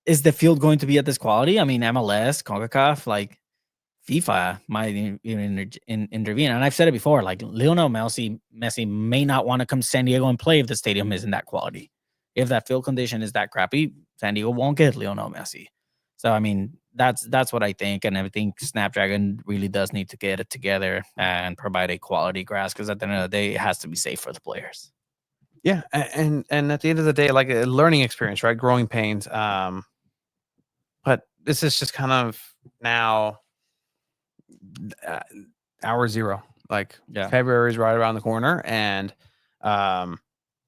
S4: is the field going to be at this quality? I mean, MLS, CONCACAF, like FIFA might even intervene. And I've said it before, like Lionel Messi may not want to come to San Diego and play if the stadium isn't that quality. If that field condition is that crappy, San Diego won't get Lionel Messi. So, I mean, that's what I think. And I think Snapdragon really does need to get it together and provide a quality grass, because at the end of the day, it has to be safe for the players.
S1: Yeah. And at the end of the day, like a learning experience, right? Growing pains. But this is just kind of now hour zero. Like February is right around the corner, and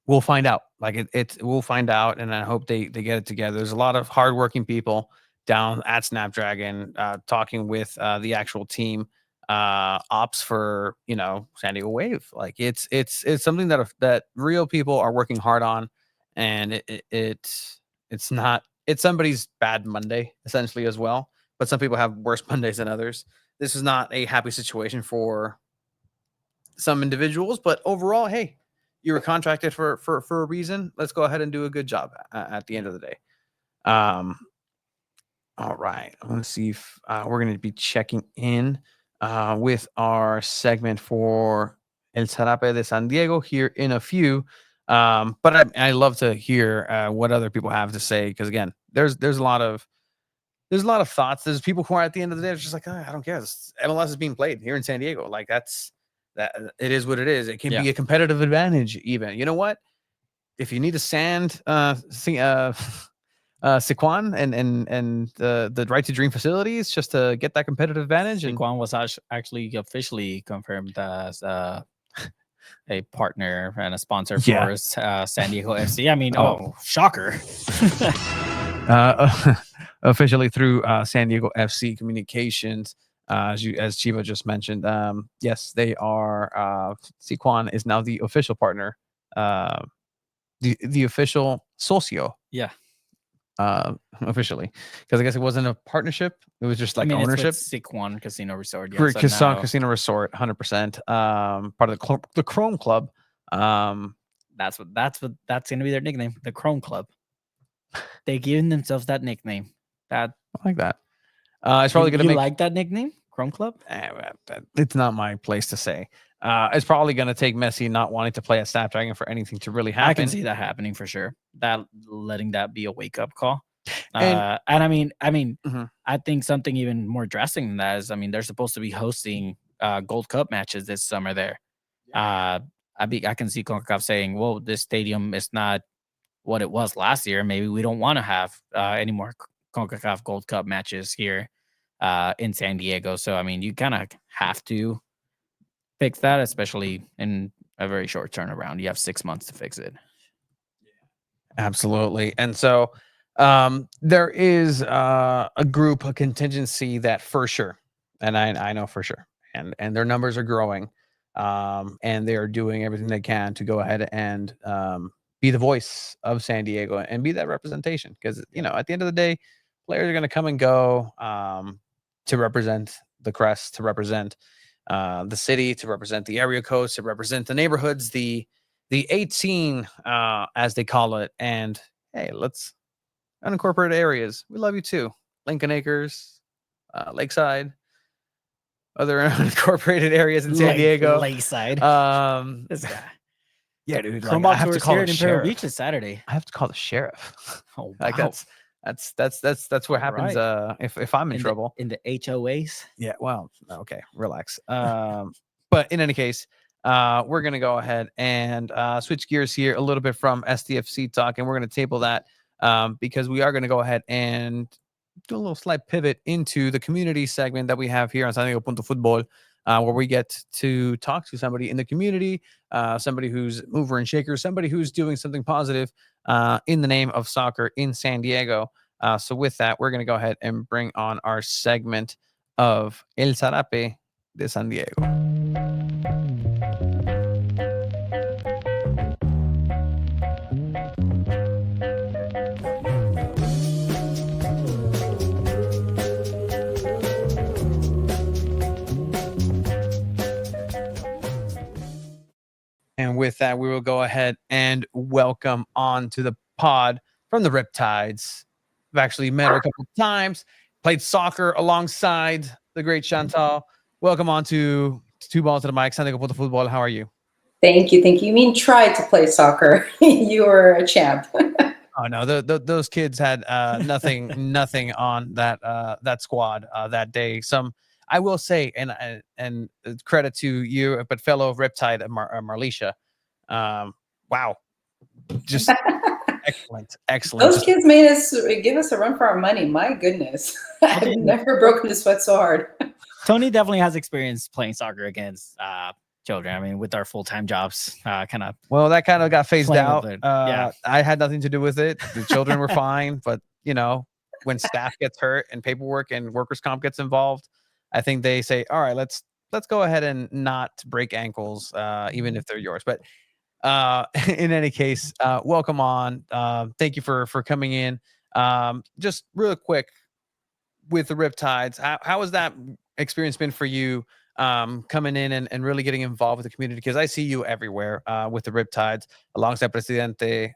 S1: we'll find out. Like we'll find out, and I hope they get it together. There's a lot of hardworking people down at Snapdragon talking with the actual team ops for, you know, San Diego Wave. Like it's something that real people are working hard on, and it's not. It's somebody's bad Monday, essentially, as well. But some people have worse Mondays than others. This is not a happy situation for some individuals, but overall, hey, you were contracted for a reason. Let's go ahead and do a good job at the end of the day. All right. I want to see if we're going to be checking in with our segment for El Sarape de San Diego here in a few. But I love to hear what other people have to say, because again, there's a lot of thoughts. There's people who are at the end of the day, it's just like, oh, I don't care. MLS is being played here in San Diego. Like that. It is what it is. It can be a competitive advantage, even. You know what? If you need to sand Siquan and the Right to Dream facilities just to get that competitive advantage,
S4: Siquan was actually officially confirmed as a partner and a sponsor for San Diego FC. I mean, shocker.
S1: Officially through San Diego FC Communications, as Chiva just mentioned. Yes, they are. Siquan is now the official partner, the official socio.
S4: Yeah.
S1: officially, because I guess it wasn't a partnership. It was just like ownership.
S4: It's with Siquan Casino Resort. Yeah,
S1: For
S4: so
S1: Kisan
S4: now
S1: Casino Resort, 100%. Part of the Chrome Club.
S4: that's gonna be their nickname, the Chrome Club. They giving themselves that nickname. That
S1: I like that. It's probably going to
S4: you
S1: make.
S4: like that nickname, Chrome Club.
S1: It's not my place to say. It's probably going to take Messi not wanting to play at Snapdragon for anything to really happen.
S4: I can see that happening for sure. That letting that be a wake up call.
S1: And
S4: I mean,
S1: Mhm.
S4: I think something even more drastic than that is, I mean, they're supposed to be hosting Gold Cup matches this summer there. I can see CONCACAF saying, "Well, this stadium is not what it was last year. Maybe we don't want to have any more CONCACAF Gold Cup matches here in San Diego." So, I mean, you kind of have to fix that, especially in a very short turnaround. You have 6 months to fix it.
S1: Absolutely. And so there is a group, a contingency that for sure, and I know for sure, and their numbers are growing, and they are doing everything they can to go ahead and be the voice of San Diego and be that representation. Because at the end of the day, players are going to come and go to represent the crest, to represent the city, to represent the area codes, to represent the neighborhoods, the 18 as they call it. And hey, let's unincorporated areas, we love you too. Lincoln Acres, Lakeside, other unincorporated areas in San Diego.
S4: Lakeside.
S1: This guy. Yeah, dude.
S4: Chrome
S1: Like, I
S4: Box
S1: have to
S4: Tours
S1: call
S4: here
S1: the
S4: in Imperial
S1: sheriff.
S4: Beach this Saturday.
S1: I have to call the sheriff.
S4: Oh,
S1: Like
S4: wow.
S1: that's what happens
S4: right.
S1: if I'm in trouble.
S4: In the HOAs.
S1: Yeah, well, okay, relax. But in any case, we're gonna go ahead and switch gears here a little bit from SDFC talk, and we're gonna table that because we are gonna go ahead and do a little slight pivot into the community segment that we have here on San Diego Punto Football, where we get to talk to somebody in the community, somebody who's mover and shaker, somebody who's doing something positive in the name of soccer in San Diego. So with that, we're going to go ahead and bring on our segment of El Sarape de San Diego. And with that, we will go ahead and welcome on to the pod from the Riptides. I've actually met her a couple of times, played soccer alongside the great Chantal. Welcome on to Two Balls to the Mic, San Diego Punto Football. How are you?
S10: Thank you. You mean tried to play soccer. You were a champ.
S1: Oh no, those kids had nothing on that squad that day. I will say, and credit to you, but fellow Riptide Marlisha. Wow, just excellent.
S10: Those kids made us give us a run for our money. My goodness, I've never broken a sweat so hard.
S4: Tony definitely has experience playing soccer against children. I mean, with our full-time jobs, kind of.
S1: Well, that kind of got phased out.
S4: Yeah,
S1: I had nothing to do with it. The children were fine, but when staff gets hurt and paperwork and workers' comp gets involved, I think they say, all right, let's go ahead and not break ankles, even if they're yours. But in any case, welcome on. Thank you for coming in. Just real quick with the Riptides, how has that experience been for you, coming in and really getting involved with the community? Because I see you everywhere with the Riptides alongside Presidente,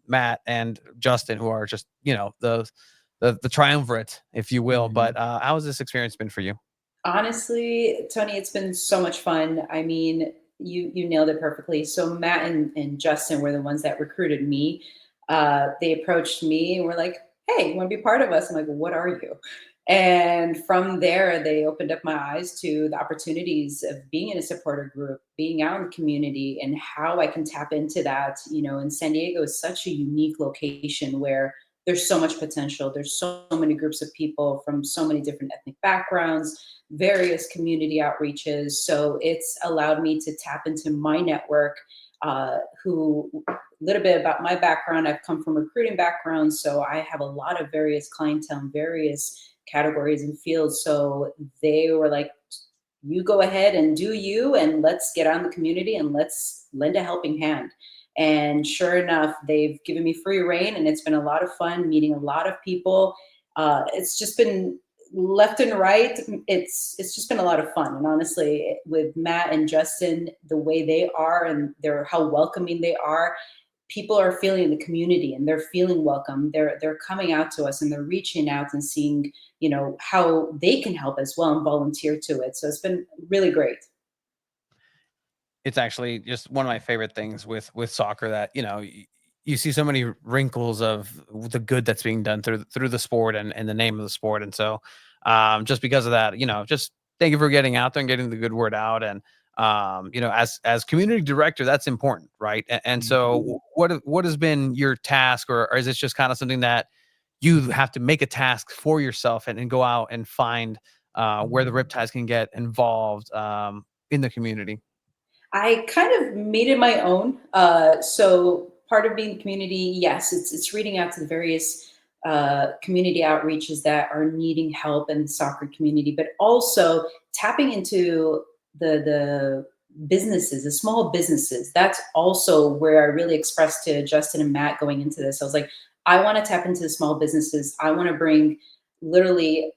S1: Matt, and Justin, who are just the triumvirate, if you will. But how has this experience been for you?
S10: Honestly, Tony, it's been so much fun. I mean, you nailed it perfectly. So Matt and Justin were the ones that recruited me. They approached me and were like, "Hey, you want to be part of us?" I'm like, "What are you?" And from there, they opened up my eyes to the opportunities of being in a supporter group, being out in the community, and how I can tap into that. And San Diego is such a unique location where there's so much potential. There's so many groups of people from so many different ethnic backgrounds, various community outreaches. So it's allowed me to tap into my network, who a little bit about my background. I've come from recruiting background, so I have a lot of various clientele, various categories and fields. So they were like, you go ahead and do you, and let's get on the community and let's lend a helping hand. And sure enough, they've given me free reign, and it's been a lot of fun meeting a lot of people. It's just been left and right. It's just been a lot of fun. And honestly, with Matt and Justin, the way they are and how welcoming they are, people are feeling the community and they're feeling welcome. They're coming out to us and they're reaching out and seeing, how they can help as well and volunteer to it. So it's been really great.
S1: It's actually just one of my favorite things with soccer that, you see so many wrinkles of the good that's being done through the sport and the name of the sport. And so just because of that, just thank you for getting out there and getting the good word out. And as community director, that's important, right? And so what has been your task, or is this just kind of something that you have to make a task for yourself and go out and find where the Riptides can get involved in the community?
S10: I kind of made it my own. So part of being the community, yes, it's reading out to the various community outreaches that are needing help in the soccer community, but also tapping into the businesses, the small businesses. That's also where I really expressed to Justin and Matt going into this. I was like, I want to tap into the small businesses. I want to bring literally,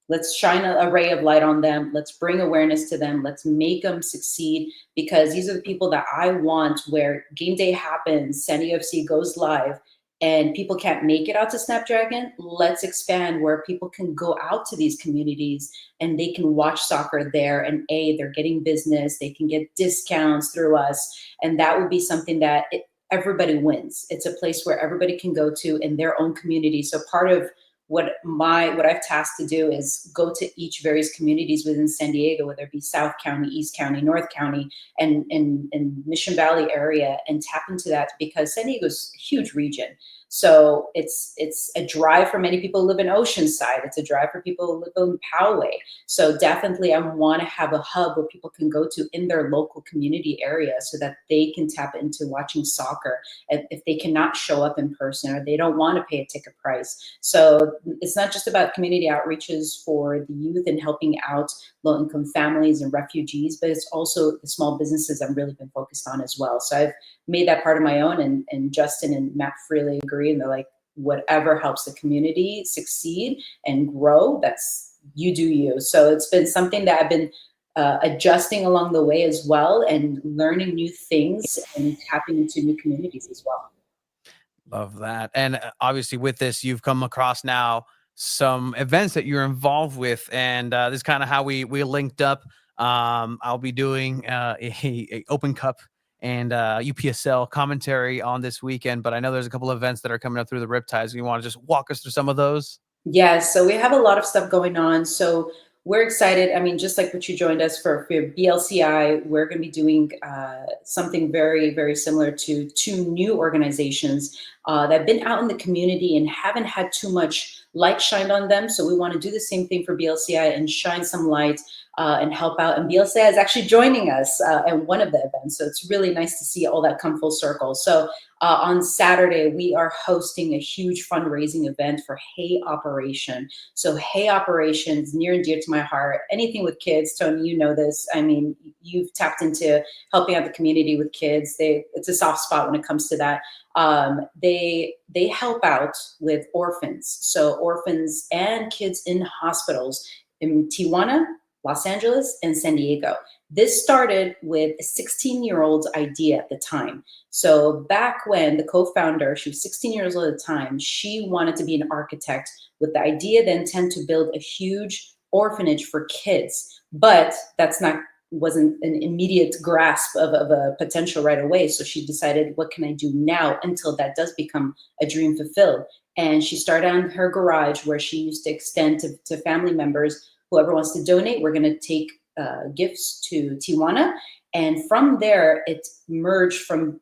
S10: let's shine a ray of light on them. Let's bring awareness to them. Let's make them succeed, because these are the people that I want where game day happens, San Diego FC goes live, and people can't make it out to Snapdragon. Let's expand where people can go out to these communities and they can watch soccer there. And they're getting business. They can get discounts through us. And that would be something that everybody wins. It's a place where everybody can go to in their own community. So part of what I've tasked to do is go to each various communities within San Diego, whether it be South County, East County, North County, and Mission Valley area, and tap into that, because San Diego's a huge region. So it's a drive for many people who live in Oceanside. It's a drive for people who live in Poway. So definitely I want to have a hub where people can go to in their local community area so that they can tap into watching soccer if they cannot show up in person or they don't want to pay a ticket price. So it's not just about community outreaches for the youth and helping out low-income families and refugees, but it's also the small businesses I've really been focused on as well. So I've made that part of my own, and Justin and Matt freely agree, and they're like, whatever helps the community succeed and grow, that's you do you. So it's been something that I've been adjusting along the way as well, and learning new things and tapping into new communities as well.
S1: Love that. And obviously with this, you've come across now some events that you're involved with, and this is kind of how we linked up. I'll be doing a Open Cup and UPSL commentary on this weekend, but I know there's a couple of events that are coming up through the Riptides. You want to just walk us through some of those?
S10: Yeah, so we have a lot of stuff going on. So we're excited. I mean, just like what you joined us for BLCI, we're going to be doing something very, very similar to two new organizations that have been out in the community and haven't had too much light shined on them. So we want to do the same thing for BLCI and shine some light and help out. And BLCI is actually joining us at one of the events. So it's really nice to see all that come full circle. So on Saturday, we are hosting a huge fundraising event for Hay Operation. So Hay Operation is near and dear to my heart. Anything with kids, Tony, you know this. I mean, you've tapped into helping out the community with kids. It's a soft spot when it comes to that. They help out with orphans. So orphans and kids in hospitals in Tijuana, Los Angeles, and San Diego. This started with a 16-year-old's idea at the time. So back when the co-founder, she was 16 years old at the time, she wanted to be an architect with the idea, the intent to build a huge orphanage for kids. But wasn't an immediate grasp of a potential right away. So she decided, what can I do now until that does become a dream fulfilled? And she started on her garage, where she used to extend to family members, whoever wants to donate, we're going to take gifts to Tijuana. And from there, it merged from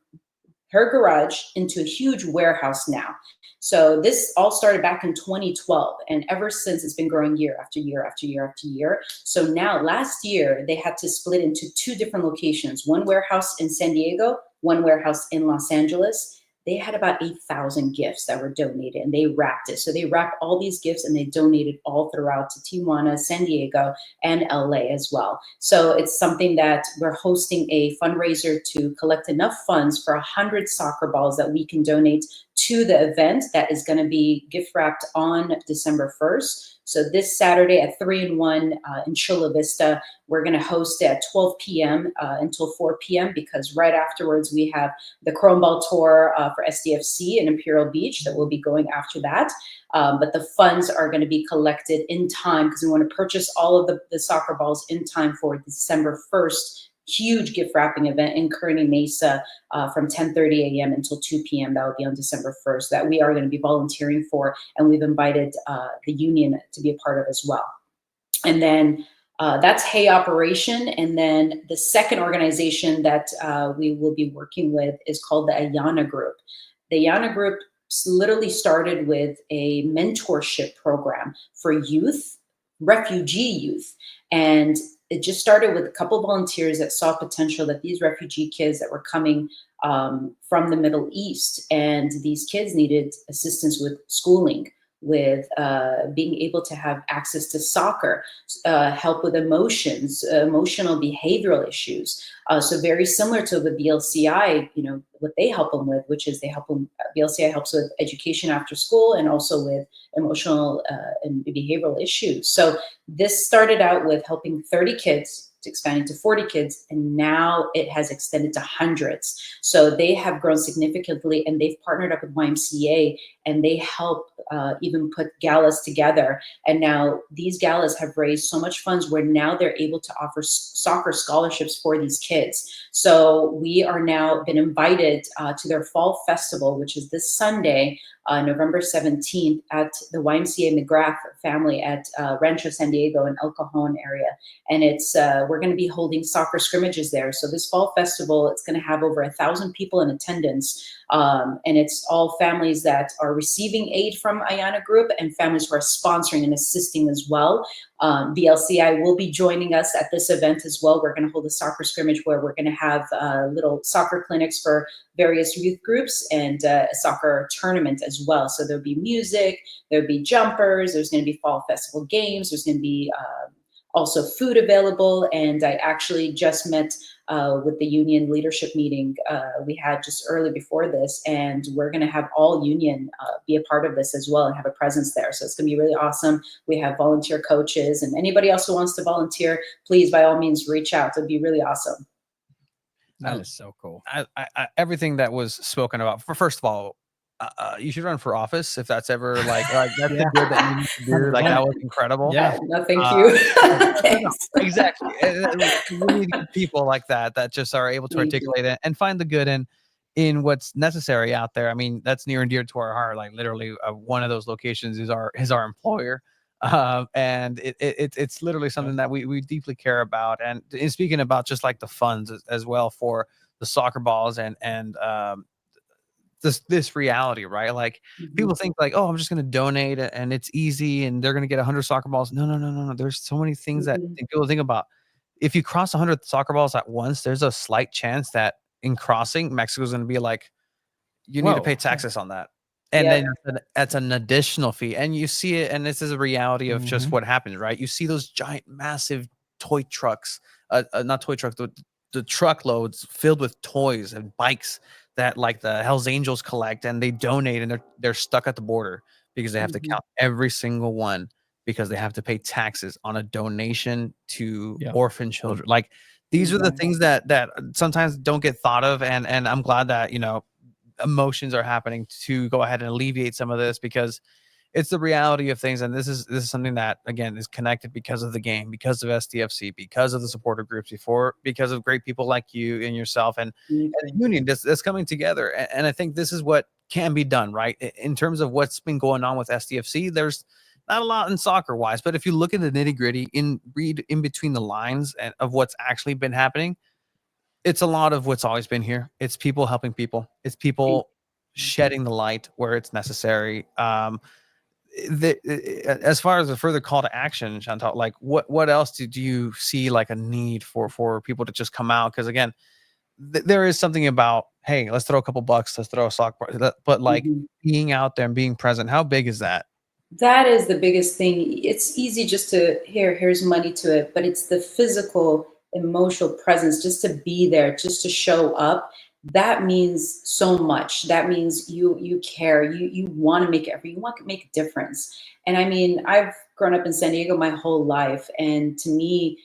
S10: her garage into a huge warehouse now. So this all started back in 2012. And ever since, it's been growing year after year after year after year. So now last year, they had to split into two different locations, one warehouse in San Diego, one warehouse in Los Angeles. they had about 8,000 gifts that were donated, and they wrapped it. So they wrapped all these gifts and they donated all throughout to Tijuana, San Diego, and LA as well. So it's something that we're hosting a fundraiser to collect enough funds for 100 soccer balls that we can donate to the event that is going to be gift wrapped on December 1st. So this Saturday at 3-in-1 in Chula Vista, we're going to host it at 12 p.m. Until 4 p.m. because right afterwards we have the Chrome Ball Tour for SDFC in Imperial Beach that will be going after that. But the funds are going to be collected in time because we want to purchase all of the soccer balls in time for December 1st huge gift wrapping event in Kearney Mesa from 10:30 a.m. until 2 p.m. That will be on December 1st that we are going to be volunteering for, and we've invited the union to be a part of as well. And then that's Hey Operation. And then the second organization that we will be working with is called the Ayana Group. The Ayana Group literally started with a mentorship program for youth, refugee youth. And it just started with a couple of volunteers that saw potential that these refugee kids that were coming from the Middle East, and these kids needed assistance with schooling, with being able to have access to soccer, help with emotions, emotional behavioral issues. So very similar to the BLCI, you know, what they help them with, which is they help them, BLCI helps with education after school and also with emotional and behavioral issues. So this started out with helping 30 kids, it's expanding to 40 kids, and now it has extended to hundreds. So they have grown significantly, and they've partnered up with YMCA, and they help even put galas together. And now these galas have raised so much funds where now they're able to offer soccer scholarships for these kids. So we are now been invited to their fall festival, which is this Sunday, November 17th at the YMCA McGrath family at Rancho San Diego in El Cajon area. And it's we're going to be holding soccer scrimmages there. So this fall festival, it's going to have over 1,000 people in attendance. And it's all families that are receiving aid from Ayana Group and families who are sponsoring and assisting as well. BLCI will be joining us at this event as well. We're going to hold a soccer scrimmage where we're going to have little soccer clinics for various youth groups and a soccer tournament as well. So there'll be music, there'll be jumpers, there's going to be fall festival games, there's going to be also food available. And I actually just met with the union leadership meeting we had just early before this, and we're going to have all union be a part of this as well and have a presence there. So it's going to be really awesome. We have volunteer coaches, and anybody else who wants to volunteer, please by all means reach out. It'd be really awesome.
S4: That is so cool.
S1: Everything that was spoken about. First of all, you should run for office if that's ever like that's the good that you need to do. Like that was incredible.
S10: Yeah, no, thank you.
S1: No, exactly. We need people like that that just are able to articulate it and find the good in what's necessary out there. I mean, that's near and dear to our heart. Like literally, one of those locations is our employer. And it's literally something that we deeply care about. And speaking about just like the funds as well for the soccer balls and this reality, right? Like people think like, oh, I'm just going to donate and it's easy and they're going to get 100 soccer balls. No. There's so many things that people think about. If you cross 100 soccer balls at once, there's a slight chance that in crossing, Mexico's going to be like, you need to pay taxes on that. And then that's an additional fee. And you see it, and this is a reality of just what happens, right? You see those giant, massive toy trucks, not toy trucks, the truckloads filled with toys and bikes that like the Hells Angels collect, and they donate, and they're stuck at the border because they have to count every single one because they have to pay taxes on a donation to orphan children. Like these are the things that sometimes don't get thought of, and I'm glad that, you know, emotions are happening to go ahead and alleviate some of this because it's the reality of things. And this is something that again is connected because of the game, because of SDFC, because of the supporter groups because of great people like you and yourself and the union that's coming together. And I think this is what can be done, right? In terms of what's been going on with SDFC, there's not a lot in soccer wise, but if you look at the nitty gritty read in between the lines and of what's actually been happening, it's a lot of what's always been here. It's people helping people. It's people shedding the light where it's necessary. As far as a further call to action, Chantal, like what else do you see like a need for people to just come out? Because again, there is something about hey, let's throw a couple bucks, let's throw a sock party. But like
S10: Mhm.
S1: being out there and being present, how big is that?
S10: That is the biggest thing. It's easy just to here's money to it, but it's the physical, emotional presence just to be there, just to show up. That means so much. That means you care. You want to make you want to make a difference. And I mean, I've grown up in San Diego my whole life, and to me,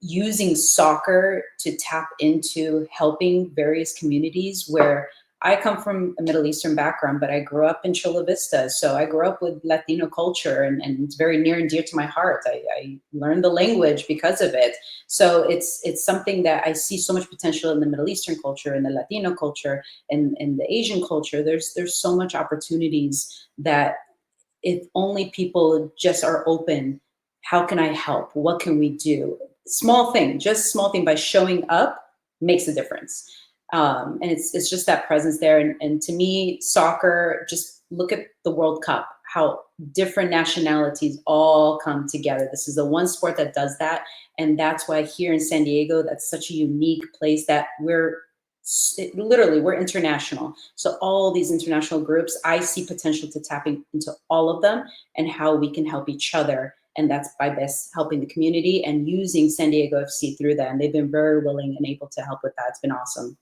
S10: using soccer to tap into helping various communities where I come from a Middle Eastern background, but I grew up in Chula Vista. So I grew up with Latino culture, and it's very near and dear to my heart. I learned the language because of it. So it's something that I see so much potential in the Middle Eastern culture, in the Latino culture, and the Asian culture. There's so much opportunities that if only people just are open, how can I help? What can we do? Small thing, just small thing by showing up makes a difference. And it's just that presence there. And to me, soccer, just look at the World Cup, how different nationalities all come together. This is the one sport that does that. And that's why here in San Diego, that's such a unique place that literally we're international. So all these international groups, I see potential to tapping into all of them and how we can help each other. And that's by best helping the community and using San Diego FC through that. And they've been very willing and able to help with that. It's been awesome.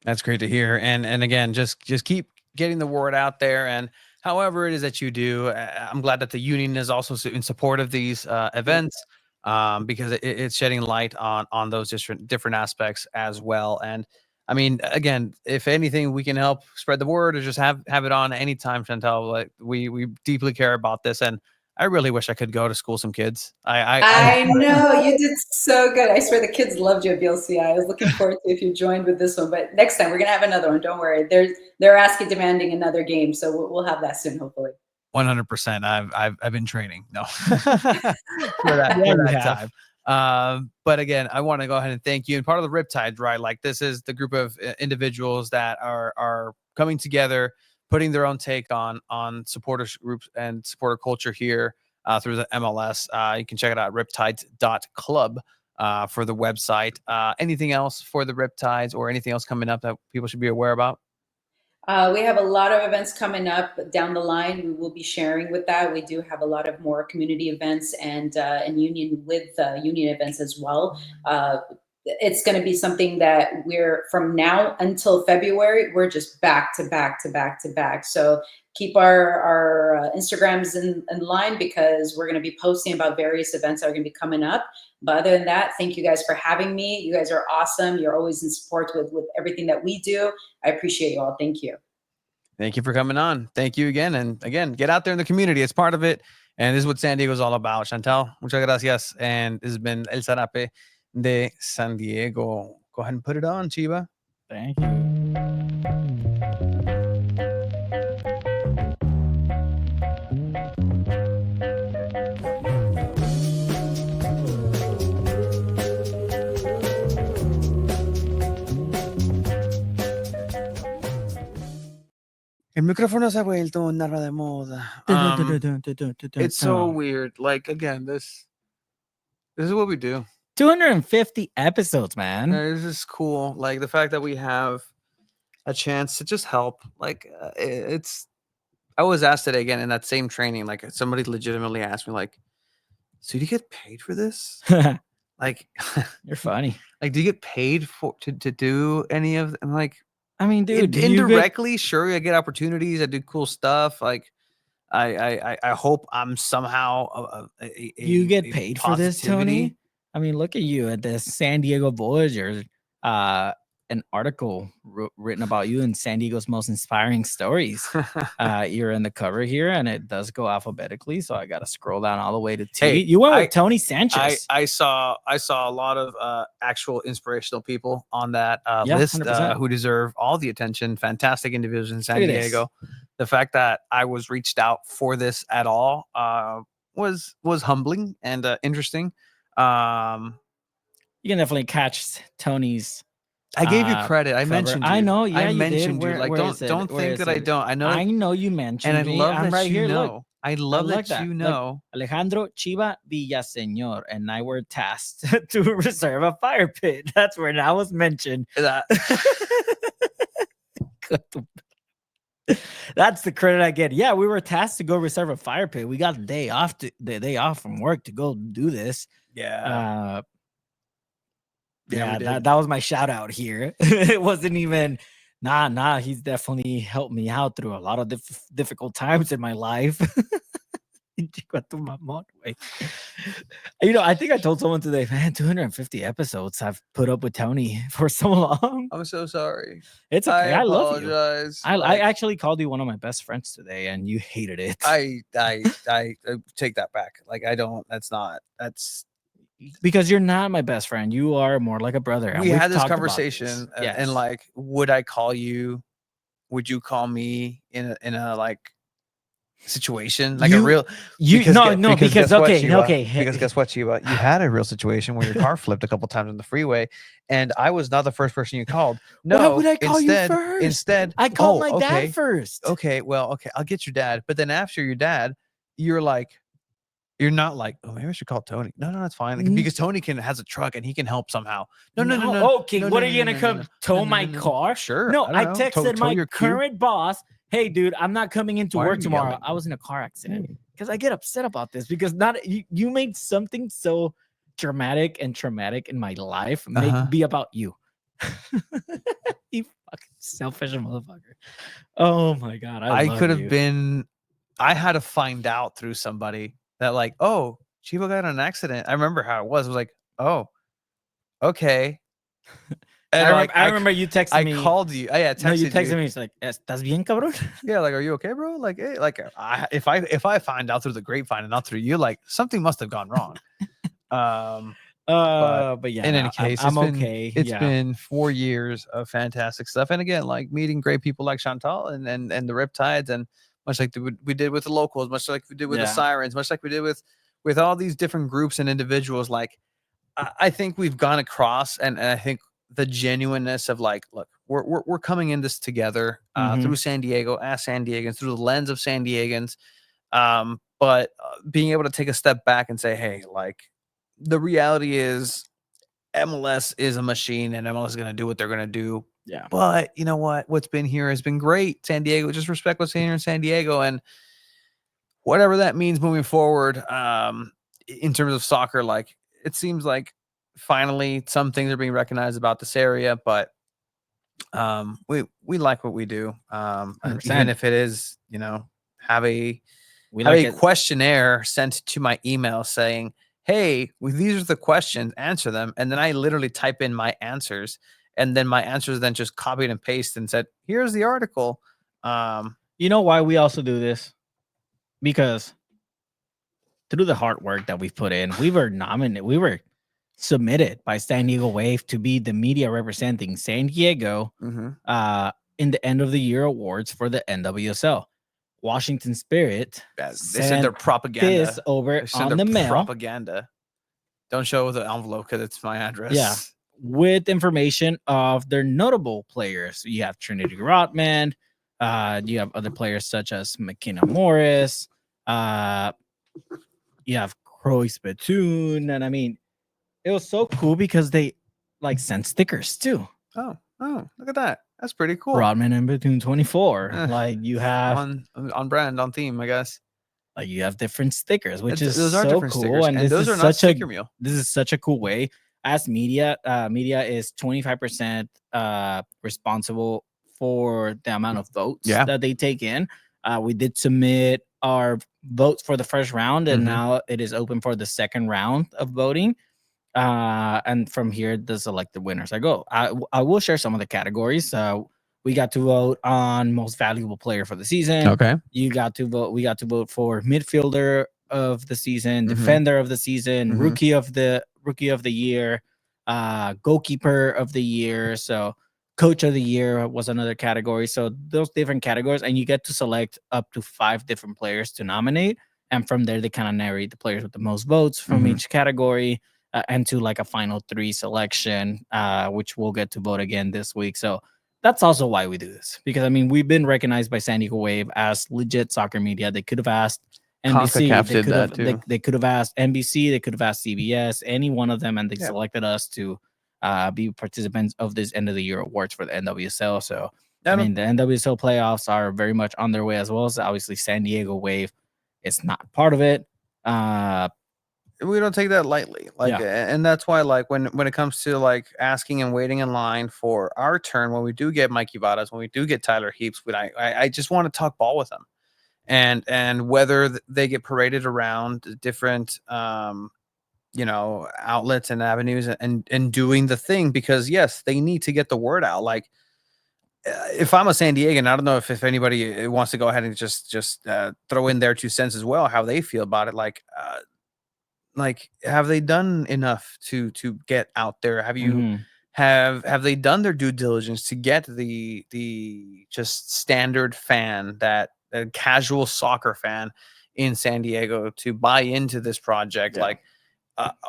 S1: That's great to hear. And again, just keep getting the word out there. And however it is that you do, I'm glad that the union is also in support of these events, because it's shedding light on those different aspects as well. And I mean, again, if anything, we can help spread the word or just have it on anytime, Chantel. Like we deeply care about this, and I really wish I could go to school some kids.
S10: I know you did so good. I swear the kids loved you at BLCI. I was looking forward to if you joined with this one, but next time we're gonna have another one. Don't worry. They're asking, demanding another game, so we'll have that soon, hopefully.
S1: 100%. I've been training. No, for that time. But again, I want to go ahead and thank you. And part of the Riptides, right? Like this is the group of individuals that are coming together, putting their own take on supporters groups and supporter culture here through the MLS. You can check it out, riptides.club for the website. Anything else for the Riptides or anything else coming up that people should be aware about?
S10: We have a lot of events coming up down the line. We will be sharing with that. We do have a lot of more community events and union with union events as well. It's going to be something that we're from now until February. We're just back to back to back to back. So keep our Instagrams in line because we're going to be posting about various events that are going to be coming up. But other than that, thank you guys for having me. You guys are awesome. You're always in support with everything that we do. I appreciate you all. Thank you.
S1: Thank you for coming on. Thank you again. And again, get out there in the community. It's part of it. And this is what San Diego is all about. Chantal, muchas gracias. And this has been El Sarape de San Diego. Go ahead and put it on, Chiba.
S4: Thank you.
S1: El micrófono se ha vuelto una rara de moda. It's so weird. Like again, this is what we do.
S4: 250 episodes, man.
S1: This is cool. Like the fact that we have a chance to just help. Like it's. I was asked today again in that same training. Like somebody legitimately asked me, like, "So do you get paid for this?" Like,
S4: you're funny.
S1: Like, do you get paid to do any of? I'm like.
S4: I mean, dude,
S1: indirectly, sure, I get opportunities. I do cool stuff. Like, I hope I'm somehow
S4: you get paid for this, Tony. I mean, look at you at the San Diego Voyager. An article written about you in San Diego's most inspiring stories. You're in the cover here, and it does go alphabetically, so I got to scroll down all the way to T.
S1: Hey,
S4: you went with Tony Sanchez.
S1: I saw a lot of actual inspirational people on that list who deserve all the attention. Fantastic individuals in San Diego. The fact that I was reached out for this at all was humbling and interesting.
S4: You can definitely catch Tony's.
S1: I gave you credit. I mentioned you.
S4: I know. Yeah,
S1: I mentioned you. Like, don't think that I don't.
S4: I know you mentioned
S1: and I love
S4: me. I'm
S1: that
S4: right
S1: you
S4: here.
S1: know.
S4: Look,
S1: I love that you know.
S4: Look, Alejandro Chiva Villaseñor and I were tasked to reserve a fire pit. That's where I was mentioned. That's the credit I get. Yeah, we were tasked to go reserve a fire pit. We got the day off from work to go do this.
S1: Yeah.
S4: Yeah, that was my shout out here. It wasn't even nah. He's definitely helped me out through a lot of difficult times in my life. I think I told someone today, man, 250 episodes I've put up with Tony for so long.
S1: I'm so sorry.
S4: It's okay. I love you.
S1: apologize.
S4: I actually called you one of my best friends today, and you hated it.
S1: I take that back. Like that's
S4: because you're not my best friend. You are more like a brother. and
S1: we
S4: we've
S1: had this
S4: talked about
S1: conversation
S4: this.
S1: and like, would I call you? Would you call me in a like situation like a real
S4: because
S1: guess what,
S4: okay,
S1: Chiba?
S4: okay.
S1: Because guess what, Chiba? You had a real situation where your car flipped a couple times on the freeway, and I was not the first person you called. No,
S4: why would I call you first?
S1: Instead,
S4: I called my dad first.
S1: Okay, well, okay, I'll get your dad. But then after your dad, you're not like, oh, maybe I should call Tony. No, it's fine. Like, because Tony has a truck and he can help somehow. No.
S4: Okay, what are you gonna come tow my car?
S1: Sure.
S4: No, I
S1: don't know.
S4: texted
S1: Tow
S4: my
S1: your cube.
S4: current boss. Hey, dude, I'm not coming into
S1: Why are
S4: work
S1: you
S4: tomorrow.
S1: yelling?
S4: I was in a car accident. Because I get upset about this because you made something so dramatic and traumatic in my life be about you. You fucking selfish motherfucker. Oh my god, I
S1: could have been. I had to find out through somebody that like, oh, Chiba got in an accident. I remember how it was. I was like, oh, okay. And
S4: I remember you texted me.
S1: I called you. Yeah, texted
S4: no, you texted
S1: you.
S4: me. It's like, "Estás bien, cabrón?"
S1: Yeah, like, are you okay, bro? Like, hey, like, if I find out through the grapevine and not through you, like, something must have gone wrong.
S4: But yeah,
S1: in any case,
S4: I'm okay.
S1: It's been 4 years of fantastic stuff, and again, like meeting great people like Chantal and the Riptides, and much like we did with the locals, much like we did with the Sirens, much like we did with all these different groups and individuals. Like, I think we've gone across, and I think the genuineness of like, look, we're coming in this together through San Diego, as San Diegans, through the lens of San Diegans, but being able to take a step back and say, hey, like, the reality is MLS is a machine and MLS is going to do what they're going to do.
S4: Yeah.
S1: But you know what? What's been here has been great. San Diego, just respect what's here in San Diego, and whatever that means moving forward, in terms of soccer, like, it seems like finally some things are being recognized about this area, but we like what we do. And even if it is, have a questionnaire sent to my email saying, hey, these are the questions, answer them. And then I literally type in my answers, and then my answers then just copied and pasted and said, here's the article.
S4: You know why we also do this? Because through the hard work that we've put in, we were submitted by San Diego Wave to be the media representing San Diego in the end of the year awards for the NWSL. Washington Spirit
S1: they sent their propaganda
S4: this over on the mail.
S1: Propaganda. Don't show the envelope because it's my address.
S4: Yeah, with information of their notable players. You have Trinity Rodman. You have other players such as McKenna Morris. You have Croy Spittoon, and I mean, it was so cool because they like sent stickers too.
S1: Oh, look at that. That's pretty cool.
S4: Rodman and Bethune 24. Like, you have
S1: on brand, on theme, I guess.
S4: Like, you have different stickers, which is
S1: those are
S4: so
S1: different
S4: cool.
S1: Stickers,
S4: and
S1: those are not sticker meal.
S4: This is such a cool way. As media is 25% responsible for the amount of votes that they take in. We did submit our votes for the first round, and now it is open for the second round of voting. And from here, they select the winners. I will share some of the categories. We got to vote on most valuable player for the season.
S1: Okay.
S4: We got to vote for midfielder of the season, defender of the season, rookie of the year, goalkeeper of the year. So coach of the year was another category. So those different categories, and you get to select up to 5 different players to nominate. And from there, they kind of narrate the players with the most votes from each category. And to like a final 3 selection, which we'll get to vote again this week. So that's also why we do this, because I mean, we've been recognized by San Diego Wave as legit soccer media. They could have asked NBC, they could have asked NBC, they could have asked CBS, any one of them, and they selected us to be participants of this end of the year awards for the NWSL. So I mean, the NWSL playoffs are very much on their way as well. So obviously, San Diego Wave is not part of it.
S1: We don't take that lightly, like, and that's why, like, when it comes to like asking and waiting in line for our turn, when we do get Mikey Vadas, when we do get Tyler Heaps, when I just want to talk ball with them, and whether they get paraded around different outlets and avenues and doing the thing, because yes, they need to get the word out. Like, if I'm a San Diegan, I don't know if anybody wants to go ahead and just throw in their 2 cents as well, how they feel about it. Like, have they done enough to get out there? Have you have they done their due diligence to get the just standard fan, that a casual soccer fan in San Diego, to buy into this project? Like,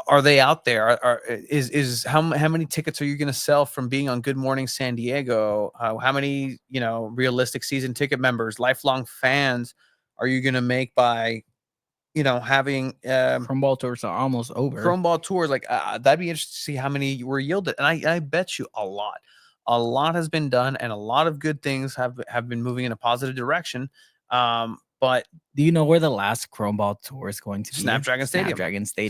S1: are they out there? Is how many tickets are you going to sell from being on Good Morning San Diego? How many realistic season ticket members, lifelong fans, are you going to make by having
S4: Chrome ball tours are almost over.
S1: Chrome ball tours? Like, that'd be interesting to see how many were yielded, and I bet you a lot has been done, and a lot of good things have been moving in a positive direction. But
S4: do you know where the last Chrome ball tour is going to be?
S1: Snapdragon Stadium.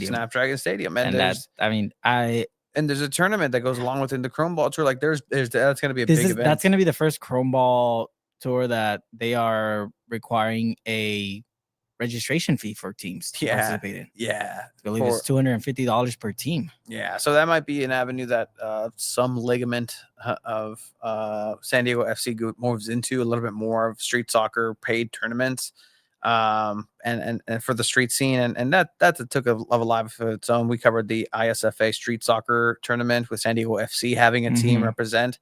S4: Snapdragon Stadium,
S1: and there's a tournament that goes along within the Chrome ball tour. Like, that's going to be a big event.
S4: That's going to be the first Chrome ball tour that they are requiring a registration fee for teams to participate in.
S1: Yeah,
S4: I believe it's $250 per team.
S1: Yeah, so that might be an avenue that some ligament of San Diego FC moves into, a little bit more of street soccer paid tournaments, and for the street scene, and that took a life of its own. We covered the ISFA street soccer tournament with San Diego FC having a team represent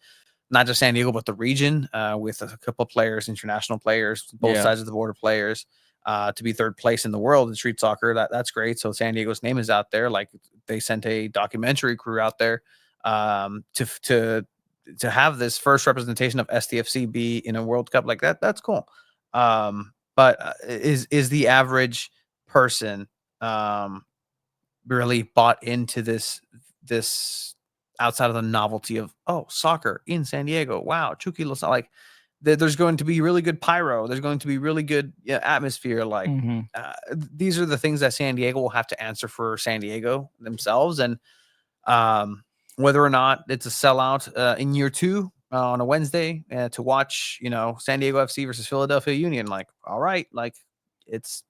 S1: not just San Diego but the region, with a couple of players, international players, both sides of the border players. To be third place in the world in street soccer, that's great. So San Diego's name is out there. Like, they sent a documentary crew out there to have this first representation of SDFC be in a World Cup like that. That's cool. But is the average person really bought into this outside of the novelty of soccer in San Diego? Wow, Chucky Lozano, like. There's going to be really good pyro. There's going to be really good atmosphere. Like, these are the things that San Diego will have to answer for San Diego themselves. And whether or not it's a sellout in year 2 on a Wednesday to watch, San Diego FC versus Philadelphia Union, like, all right, like, it's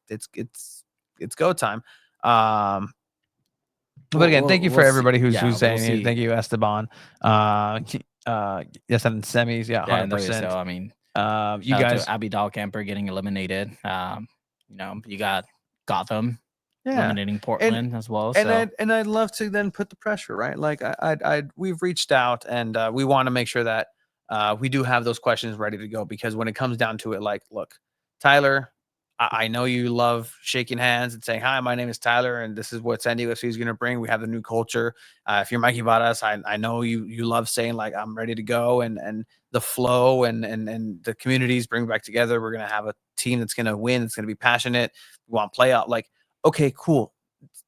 S1: go time. But again, thank you for everybody who's saying thank you, Esteban. Yes, and semis, 100%.
S4: So I mean,
S1: you guys,
S4: Abby Dahlkemper getting eliminated. You got Gotham eliminating Portland as well.
S1: And I'd love to then put the pressure, right? Like, we've reached out, and we want to make sure that we do have those questions ready to go, because when it comes down to it, like, look, Tyler, I know you love shaking hands and saying, hi, my name is Tyler, and this is what San Diego FC is going to bring. We have the new culture. If you're Mikey Vadas, I know you love saying, like, I'm ready to go, and the flow and the communities bring back together. We're going to have a team that's going to win. It's going to be passionate. We want play out. Like, okay, cool.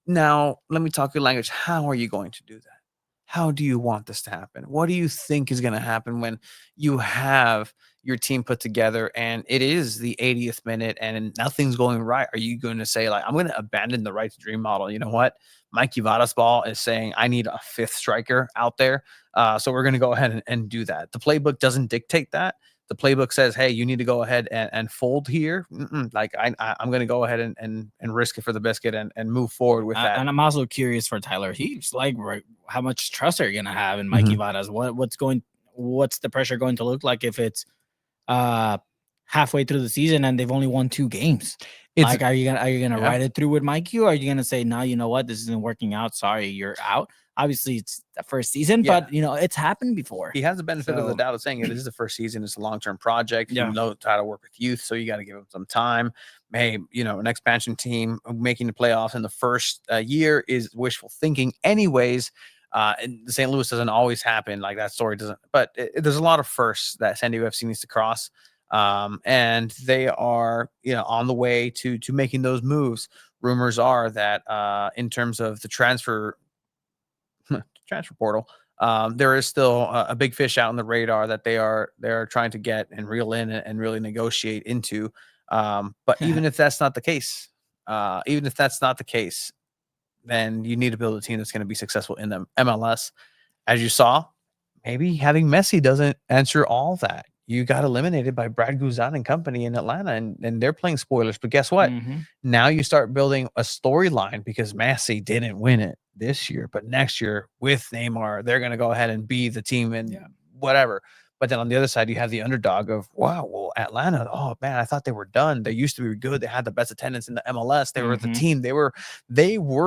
S1: Now let me talk your language. How are you going to do that? How do you want this to happen? What do you think is going to happen when you have your team put together and it is the 80th minute and nothing's going right? Are you going to say, like, I'm going to abandon the right to dream model? You know what? Mikey Vadas ball is saying, I need a 5th striker out there. So we're going to go ahead and do that. The playbook doesn't dictate that. The playbook says, hey, you need to go ahead and fold here. Like, I'm going to go ahead and risk it for the biscuit and move forward with that.
S4: And I'm also curious for Tyler Heaps, like, how much trust are you going to have in Mikey Vadas? What's the pressure going to look like if it's halfway through the season and they've only won 2 games? Like, are you gonna ride it through with Mikey, or are you gonna say, no, you know what, this isn't working out, sorry, you're out? Obviously, it's the first season, but it's happened before.
S1: He has the benefit of the doubt of saying it is the first season. It's a long-term project. You know how to work with youth, so you got to give him some time. Hey, an expansion team making the playoffs in the first year is wishful thinking anyways. And St. Louis doesn't always happen. Like, that story doesn't, but there's a lot of firsts that San Diego FC needs to cross. And they are, on the way to making those moves. Rumors are that in terms of the transfer portal, there is still a big fish out on the radar that they're trying to get and reel in and really negotiate into. But even if that's not the case, then you need to build a team that's going to be successful in the MLS. As you saw, maybe having Messi doesn't answer all that. You got eliminated by Brad Guzan and company in Atlanta, and they're playing spoilers. But guess what? Now you start building a storyline because Messi didn't win it this year, but next year with Neymar, they're going to go ahead and be the team and whatever. But then on the other side, you have the underdog of, wow, well, Atlanta, oh man, I thought they were done. They used to be good. They had the best attendance in the MLS. They were the team. They were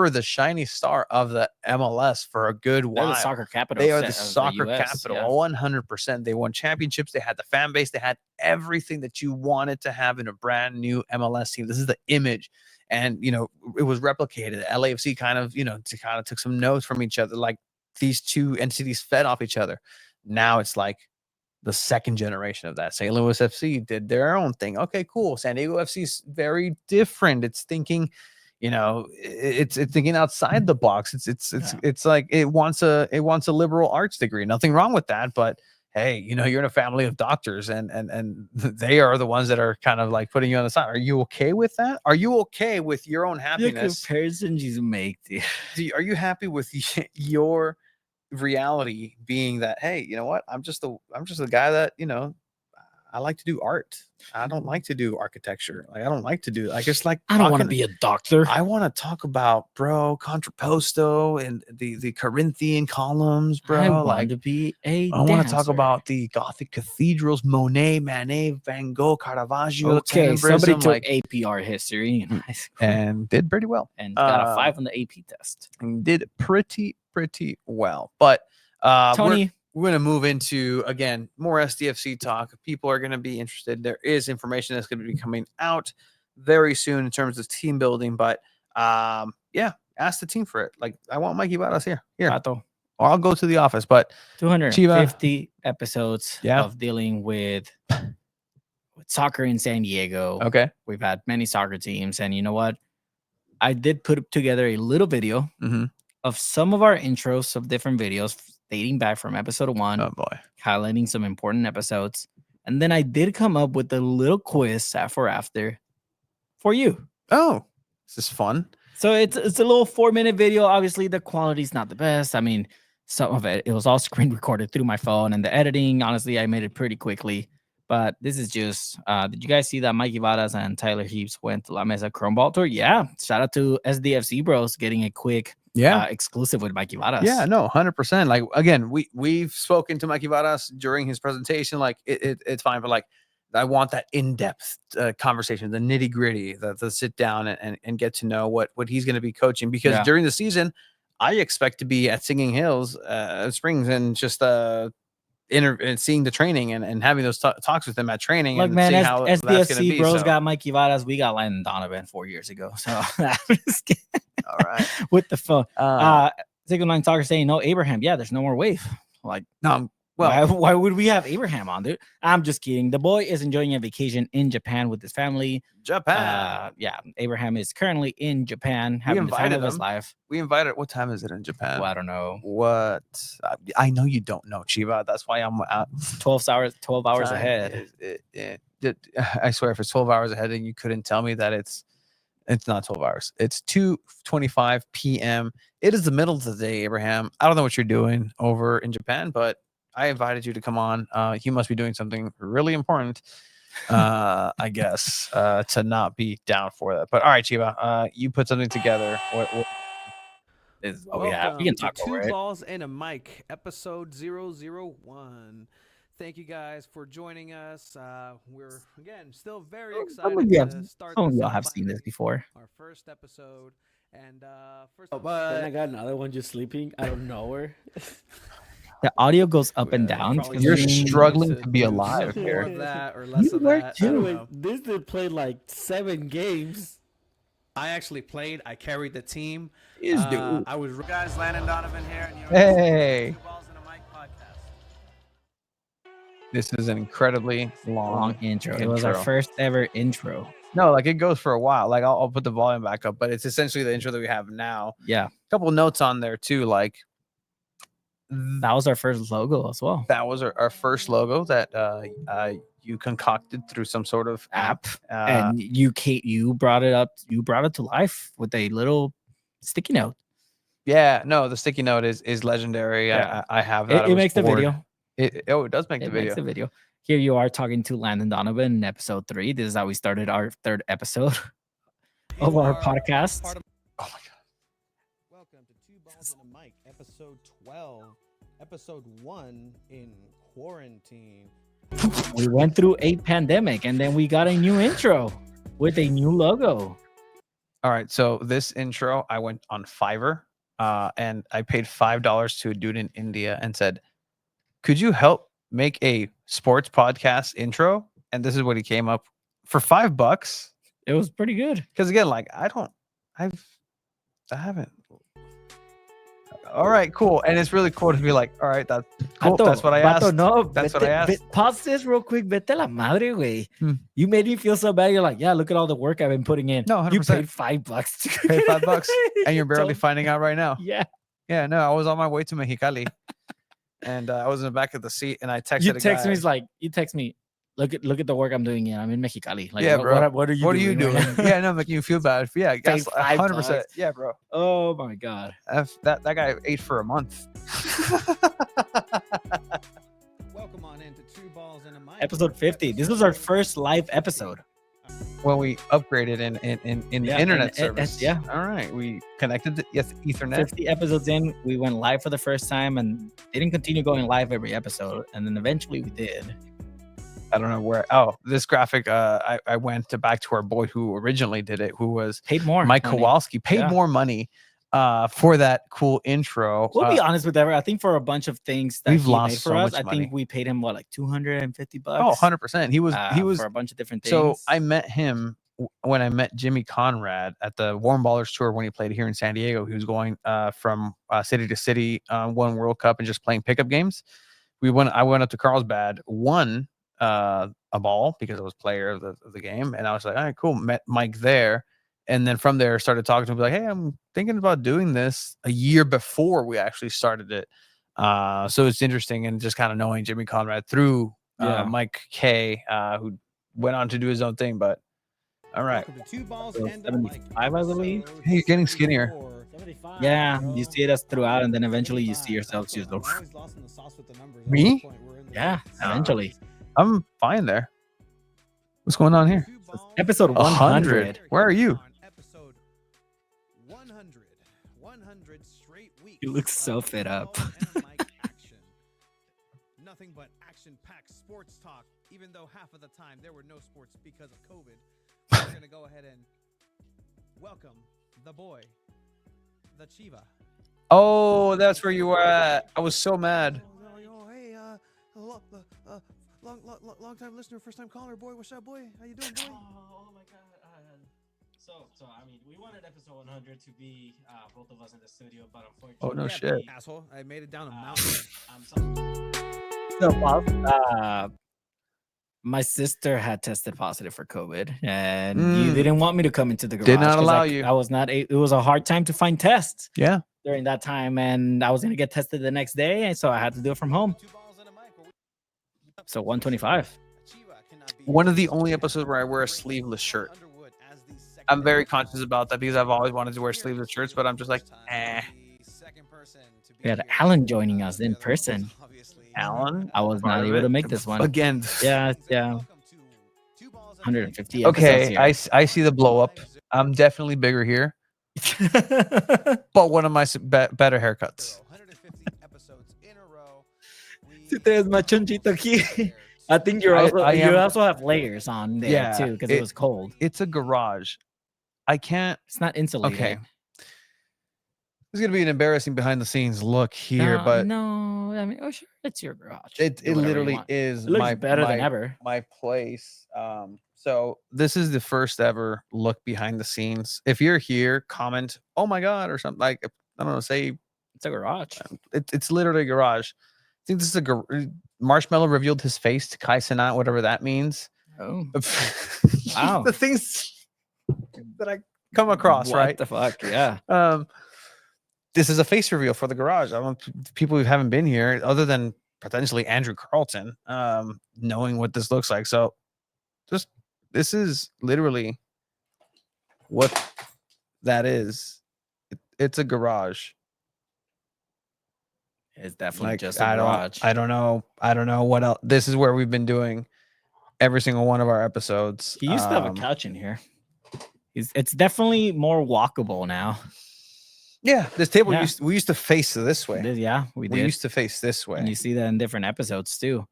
S1: the shiny star of the MLS for a good while.
S4: They're the soccer capital.
S1: They are the soccer capital. 100%. They won championships. They had the fan base. They had everything that you wanted to have in a brand new MLS team. This is the image. And, it was replicated. LAFC kind of took some notes from each other. Like these two entities fed off each other. Now it's like the second generation of that. St. Louis FC did their own thing. Okay, cool. San Diego FC is very different. It's thinking, it's thinking outside the box. It's like it wants a liberal arts degree. Nothing wrong with that, but hey, you're in a family of doctors and they are the ones that are kind of like putting you on the side. Are you okay with that? Are you okay with your own happiness?
S4: The comparisons you make, dude.
S1: Are you happy with your reality being that, hey, you know what, I'm just a guy that I like to do art. I don't like to do architecture. Like I don't like to do. I just like.
S4: I don't want to be a doctor.
S1: I want to talk about, bro, contrapposto and the Corinthian columns, bro.
S4: I want to be a.
S1: I want to talk about the Gothic cathedrals, Monet, Manet, Van Gogh, Caravaggio.
S4: Okay, somebody took
S1: like,
S4: AP art history in high school
S1: and did pretty well,
S4: and got a 5 on the AP test.
S1: And did pretty well, but
S4: Tony.
S1: We're going to move into, again, more SDFC talk. People are going to be interested. There is information that's going to be coming out very soon in terms of team building. But, ask the team for it. Like, I want Mikey Varas here. Or I'll go to the office. But
S4: 250 episodes of dealing with soccer in San Diego.
S1: Okay.
S4: We've had many soccer teams. And you know what? I did put together a little video of some of our intros of different videos dating back from episode 1.
S1: Oh boy.
S4: Highlighting some important episodes. And then I did come up with a little quiz after for you.
S1: Oh, this is fun.
S4: So it's a little 4-minute video. Obviously, the quality's not the best. I mean, some of it was all screen recorded through my phone, and the editing, honestly, I made it pretty quickly. But this is just, did you guys see that Mikey Varas and Tyler Heaps went to La Mesa Chrome Ball Tour? Yeah. Shout out to SDFC Bros getting a quick exclusive with Mikey Varas.
S1: Yeah, no, 100%. Like, again, we've spoken to Mikey Varas during his presentation. Like, it's fine, but like, I want that in-depth conversation, the nitty-gritty, the sit down and get to know what he's going to be coaching. Because during the season, I expect to be at Singing Hills Springs and just and seeing the training and having those talks with them at training.
S4: Like,
S1: and
S4: man,
S1: seeing how
S4: SDFC Bros got Mikey Varas. We got Landon Donovan 4 years ago. So
S1: all right.
S4: With the phone. Signal 9 Soccer saying no Abraham. Yeah, there's no more wave. Like,
S1: no.
S4: Well, why would we have Abraham on, dude? I'm just kidding. The boy is enjoying a vacation in Japan with his family.
S1: Japan.
S4: Abraham is currently in Japan having the time of his life.
S1: We invited. What time is it in Japan?
S4: Well, I don't know.
S1: What? I know you don't know, Chiva. That's why I'm
S4: 12 hours ahead.
S1: I swear, if it's 12 hours ahead and you couldn't tell me that it's not 12 hours. It's 2:25 p.m. It is the middle of the day, Abraham. I don't know what you're doing over in Japan, but I invited you to come on. You must be doing something really important, I guess, to not be down for that. But all right, Chiva, you put something together. What is what we have? We can talk
S11: to
S1: over it.
S11: Two Balls and a Mic, episode 001. Thank you guys for joining us. We're again still very excited to start.
S4: Some of y'all have seen this before.
S11: Our first episode, and
S12: then I got another one just sleeping out of nowhere.
S4: The audio goes up and down.
S1: You're struggling to be alive
S11: more
S1: here.
S11: of that or less of that.
S12: Anyway, this dude played like 7 games.
S11: I actually played. I carried the team.
S1: I
S11: was guys. Landon Donovan here. And
S1: Hey.
S11: Two Balls and a Mic podcast.
S1: This is an incredibly
S4: Long intro. It was our first ever intro.
S1: No, like it goes for a while. Like I'll put the volume back up, but it's essentially the intro that we have now.
S4: Yeah.
S1: A couple notes on there too, like
S4: That was our first logo as well.
S1: That was our first logo that you concocted through some sort of app.
S4: And you brought it up. You brought it to life with a little sticky note.
S1: Yeah, no, the sticky note is legendary.
S4: Yeah.
S1: I have that.
S4: It makes the video.
S1: It does make the video.
S4: Makes the video. Here you are talking to Landon Donovan in episode 3. This is how we started our 3rd episode of our podcast.
S1: Oh my god!
S11: Welcome to Two Balls and a Mic, episode 12, episode 1 in quarantine.
S4: We went through a pandemic and then we got a new intro with a new logo.
S1: All right, so this intro, I went on Fiverr and I paid $5 to a dude in India and said, "Could you help make a sports podcast intro?" And this is what he came up for $5.
S4: It was pretty good.
S1: Because again, like I haven't. All right, cool. And it's really cool to be like, all right, that's cool. That's what I asked.
S4: No,
S1: that's what I asked.
S4: Pause this real quick. Vete la madre, güey. You made me feel so bad. You're like, yeah, look at all the work I've been putting in.
S1: No, 100%.
S4: You paid $5.
S1: Paid $5, and you're barely finding out right now.
S4: Yeah.
S1: Yeah. No, I was on my way to Mexicali, and I was in the back of the seat, and I texted.
S4: You text me. It's like you text me. Look at the work I'm doing. I'm in Mexicali. Like,
S1: yeah, bro.
S4: What are you doing?
S1: Right yeah, no, making you feel bad. Yeah,
S4: Paid
S1: 100%. Yeah, bro.
S4: Oh my god.
S1: That guy ate for a month.
S11: Welcome on into Two Balls and a Mic.
S4: Episode 50. This was our first live episode.
S1: When we upgraded in the internet service.
S4: Yeah.
S1: All right. We connected to Ethernet.
S4: 50 episodes in, we went live for the first time and didn't continue going live every episode. And then eventually we did.
S1: I don't know where. Oh, this graphic. I went back to our boy who originally did it, who was
S4: paid more.
S1: Mike
S4: money.
S1: Kowalski paid more money for that cool intro.
S4: We'll be honest with that. I think for a bunch of things that
S1: we've
S4: he
S1: lost
S4: made for
S1: so
S4: us,
S1: much
S4: I
S1: money.
S4: think we paid him what, like $250.
S1: Oh, 100%. He was
S4: for a bunch of different things.
S1: So I met him when I met Jimmy Conrad at the Warm Ballers tour when he played here in San Diego. He was going from city to city, won World Cup and just playing pickup games. I went up to Carlsbad, won a ball because I was player of the game, and I was like, all right, cool. Met Mike there, and then from there started talking to him like, hey, I'm thinking about doing this a year before we actually started it. So it's interesting, and just kind of knowing Jimmy Conrad through Mike K, who went on to do his own thing. But all right,
S11: Two Balls
S4: so
S11: and
S4: 75, I believe.
S1: Hey, you're getting skinnier.
S4: Yeah, you see us throughout, and then eventually you see yourself just go.
S1: Me?
S4: Yeah, eventually.
S1: I'm fine there. What's going on here?
S4: Episode 100.
S1: Where are you?
S11: Episode 100 straight weeks.
S4: You look so fit up.
S11: Nothing but action-packed sports talk, even though half of the time there were no sports because of COVID. We're going to go ahead and welcome the boy, the Chiva.
S1: Oh, that's where you were at. I was so mad.
S11: Hey, long time listener, first time caller, boy. What's up, boy? How you doing, boy?
S12: Oh my god. So I mean, we wanted episode 100 to be both of us in the studio, but unfortunately,
S1: Oh no shit.
S11: Asshole, I made it down a mountain.
S4: So, my sister had tested positive for COVID, and you didn't want me to come into the garage.
S1: Did not allow you.
S4: I was not. It was a hard time to find tests.
S1: Yeah.
S4: During that time, and I was gonna get tested the next day, and so I had to do it from home. So 125.
S1: One of the only episodes where I wear a sleeveless shirt. I'm very conscious about that because I've always wanted to wear sleeveless shirts, but I'm just like, eh.
S4: We had Alan joining us in person.
S1: Alan?
S4: I was not able to make this one.
S1: Again.
S4: Yeah. 150
S1: Okay,
S4: episodes
S1: I see the blow up. I'm definitely bigger here. But one of my better haircuts.
S4: I think you also have layers on there too because it was cold.
S1: It's a garage. I can't.
S4: It's not insulated.
S1: Okay. There's gonna be an embarrassing behind the scenes look here, but
S4: no, I mean, oh sure, it's your garage.
S1: It literally is.
S4: It looks better than ever.
S1: My place. So this is the first ever look behind the scenes. If you're here, comment, "Oh my god," or something like. I don't know. Say
S4: it's a garage.
S1: It's literally a garage. I think this is Marshmallow revealed his face to Kai Cenat, whatever that means.
S4: Oh, wow.
S1: The things that I come across,
S4: what
S1: right?
S4: The fuck, yeah.
S1: this is a face reveal for the garage. I don't people who haven't been here, other than potentially Andrew Carlton, knowing what this looks like. So, just this is literally what that is. It's a garage.
S4: It's definitely
S1: Like
S4: just a garage.
S1: I don't know what else. This is where we've been doing every single one of our episodes.
S4: He used to have a couch in here. It's definitely more walkable now.
S1: Yeah, this table
S4: Yeah.
S1: we used to face this way.
S4: Yeah, we did.
S1: We used to face this way.
S4: And you see that in different episodes too.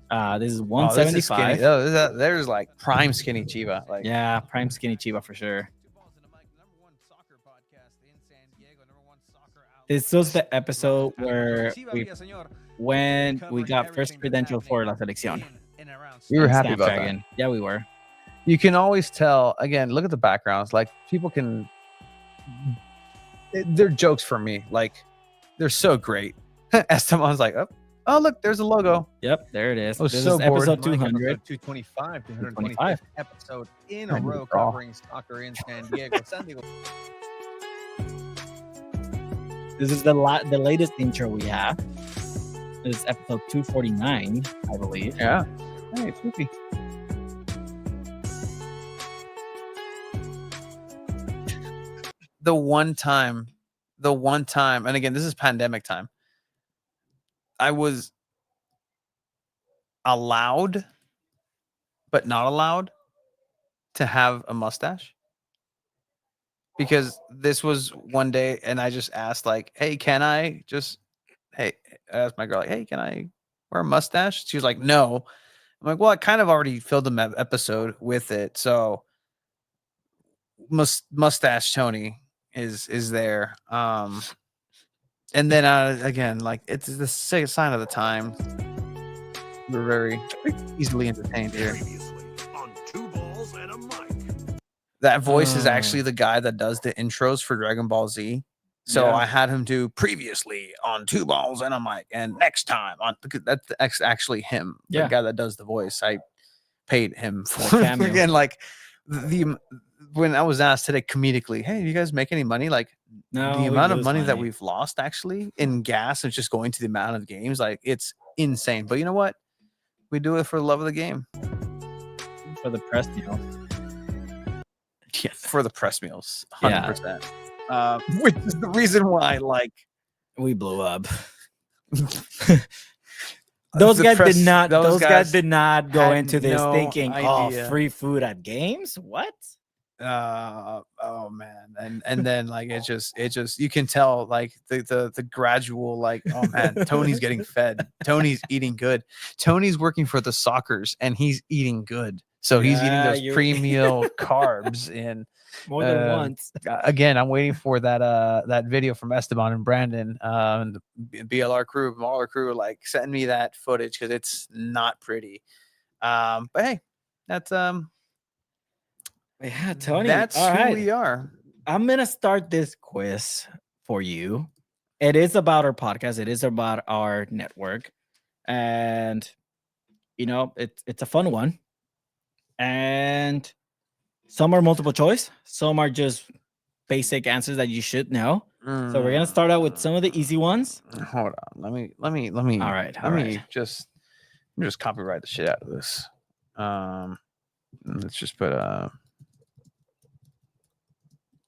S4: This is
S1: Oh, this is skinny.
S4: 175.
S1: Oh, there's like prime skinny Chiva. Like
S4: Yeah, prime skinny Chiba for sure. This was the episode where when we got first credential for La Selección.
S1: we were
S4: in
S1: happy about that.
S4: Snapdragon. Yeah, we were.
S1: You can always tell. Again, look at the backgrounds. Like people can. They're jokes for me. Like they're so great. Esteban's like, oh look, there's a logo.
S4: Yep, there it is.
S1: I was
S4: This
S1: so
S4: is
S1: bored.
S4: episode 200.
S1: 225,
S4: 225
S1: episode in
S4: Trying
S1: a
S4: to
S1: row
S4: draw.
S1: covering soccer in San Diego. San Diego.
S4: This is the latest intro we have. This is episode 249, I believe.
S1: Yeah. Hey, Poopy. The one time, and again, this is pandemic time. I was allowed, but not allowed to have a mustache. Because this was one day, and I just asked, like, hey, can I just, hey, I asked my girl, like, hey, can I wear a mustache? She was like, no. I'm like, well, I kind of already filled the episode with it. So mustache Tony is there. And then again, like it's the sign of the time. We're very easily entertained here.
S3: Previously on Two Balls and a Mic.
S1: That voice is actually the guy that does the intros for Dragon Ball Z. So
S4: Yeah.
S1: I had him do previously on Two Balls and a Mic, and next time on that's actually him,
S4: Yeah.
S1: the guy that does the voice. I paid him
S4: The
S1: for
S4: cameo.
S1: again. Like the when I was asked today comedically, hey, do you guys make any money? Like
S4: No,
S1: the
S4: we
S1: amount of
S4: lose
S1: money that
S4: money.
S1: we've lost actually in gas and just going to the amount of games, like it's insane. But you know what? We do it for the love of the game.
S4: For the press deal.
S1: Yeah, for the press meals,
S4: Yeah.
S1: 100%. Which is the reason why, like,
S4: We blew up. Those
S1: the
S4: guys
S1: press-
S4: did not.
S1: those
S4: Those guys
S1: guys
S4: did not go
S1: had
S4: into this
S1: no
S4: thinking,
S1: idea.
S4: "Oh, free food at games." What?
S1: Oh man, and then like it just you can tell like the gradual like, oh man, Tony's getting fed. Tony's eating good. Tony's working for the Soccers and he's eating good. So he's eating
S4: Yeah,
S1: those
S4: you're-
S1: pre-meal carbs and
S4: More than once.
S1: again, I'm waiting for that video from Esteban and Brandon, the BLR crew, Mauler crew, like send me that footage because it's not pretty. But hey, that's
S4: Yeah, Tony.
S1: that's
S4: all
S1: who
S4: right.
S1: we are.
S4: I'm gonna start this quiz for you. It is about our podcast. It is about our network, and you know, it's a fun one. And some are multiple choice, some are just basic answers that you should know. So we're gonna start out with some of the easy ones.
S1: Hold on. Let me.
S4: All right,
S1: Let
S4: all
S1: me
S4: right.
S1: just copyright the shit out of this. Let's just put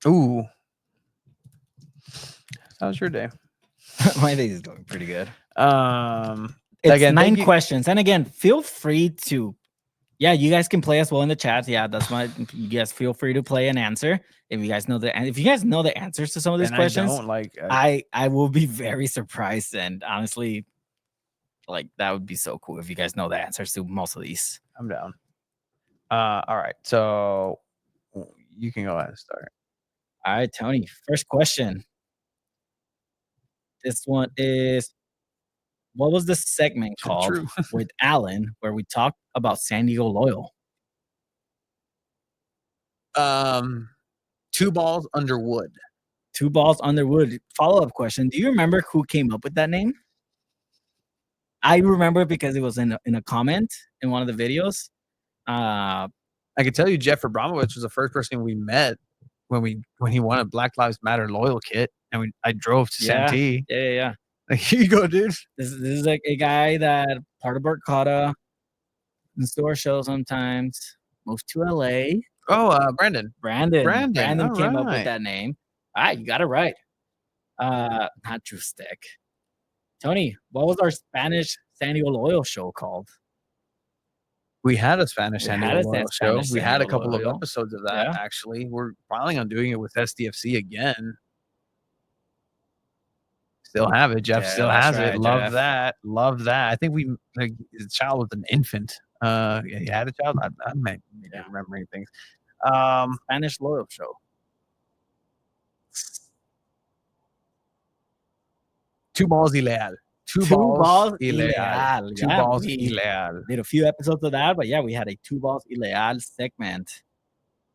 S1: Ooh. How's your day?
S4: My day is going pretty good.
S1: It's
S4: It's
S1: again,
S4: 9 questions, and again, feel free to. Yeah, you guys can play as well in the chat. Yeah, that's my. You guys feel free to play and answer if you guys know the answers to some of these
S1: And
S4: questions.
S1: I don't like.
S4: I will be very surprised, and honestly, like that would be so cool if you guys know the answers to most of these.
S1: I'm down. All right. So you can go ahead and start.
S4: All right, Tony. First question. This one is, what was the segment called
S1: True.
S4: with Alan where we talked about San Diego Loyal?
S1: Two balls under wood.
S4: 2 balls under wood. Follow-up question. Do you remember who came up with that name? I remember because it was in a comment in one of the videos.
S1: I can tell you Jeff Abramovich was the first person we met when he won a Black Lives Matter loyal kit, and I drove to
S4: Yeah.
S1: Santee.
S4: Yeah.
S1: Like, here you go, dude.
S4: This is like a guy that part of Barcata, in store show sometimes, moved to LA.
S1: Oh, Brandon.
S4: Brandon
S1: All
S4: came up with
S1: right.
S4: that name. All right, you got it right. Not Drew Stick. Tony, what was our Spanish San Diego Loyal show called?
S1: We had a Spanish
S4: We
S1: San
S4: had
S1: Diego
S4: a
S1: Loyal show.
S4: Spanish
S1: We
S4: San
S1: had a
S4: Diego
S1: couple of
S4: Loyal.
S1: episodes of that,
S4: Yeah.
S1: actually. We're planning on doing it with SDFC again. Still have it. Jeff
S4: Yeah,
S1: still
S4: that's
S1: has it.
S4: right,
S1: Love
S4: Jeff.
S1: that. Love that. I think the child was an infant. You had a child? I might be remembering things.
S4: Spanish Loyal show.
S1: Two balls ilegal. Two balls ilegal. Two
S4: Yeah,
S1: balls
S4: we
S1: ilegal.
S4: did a few episodes of that, but yeah, we had a two balls ilegal segment.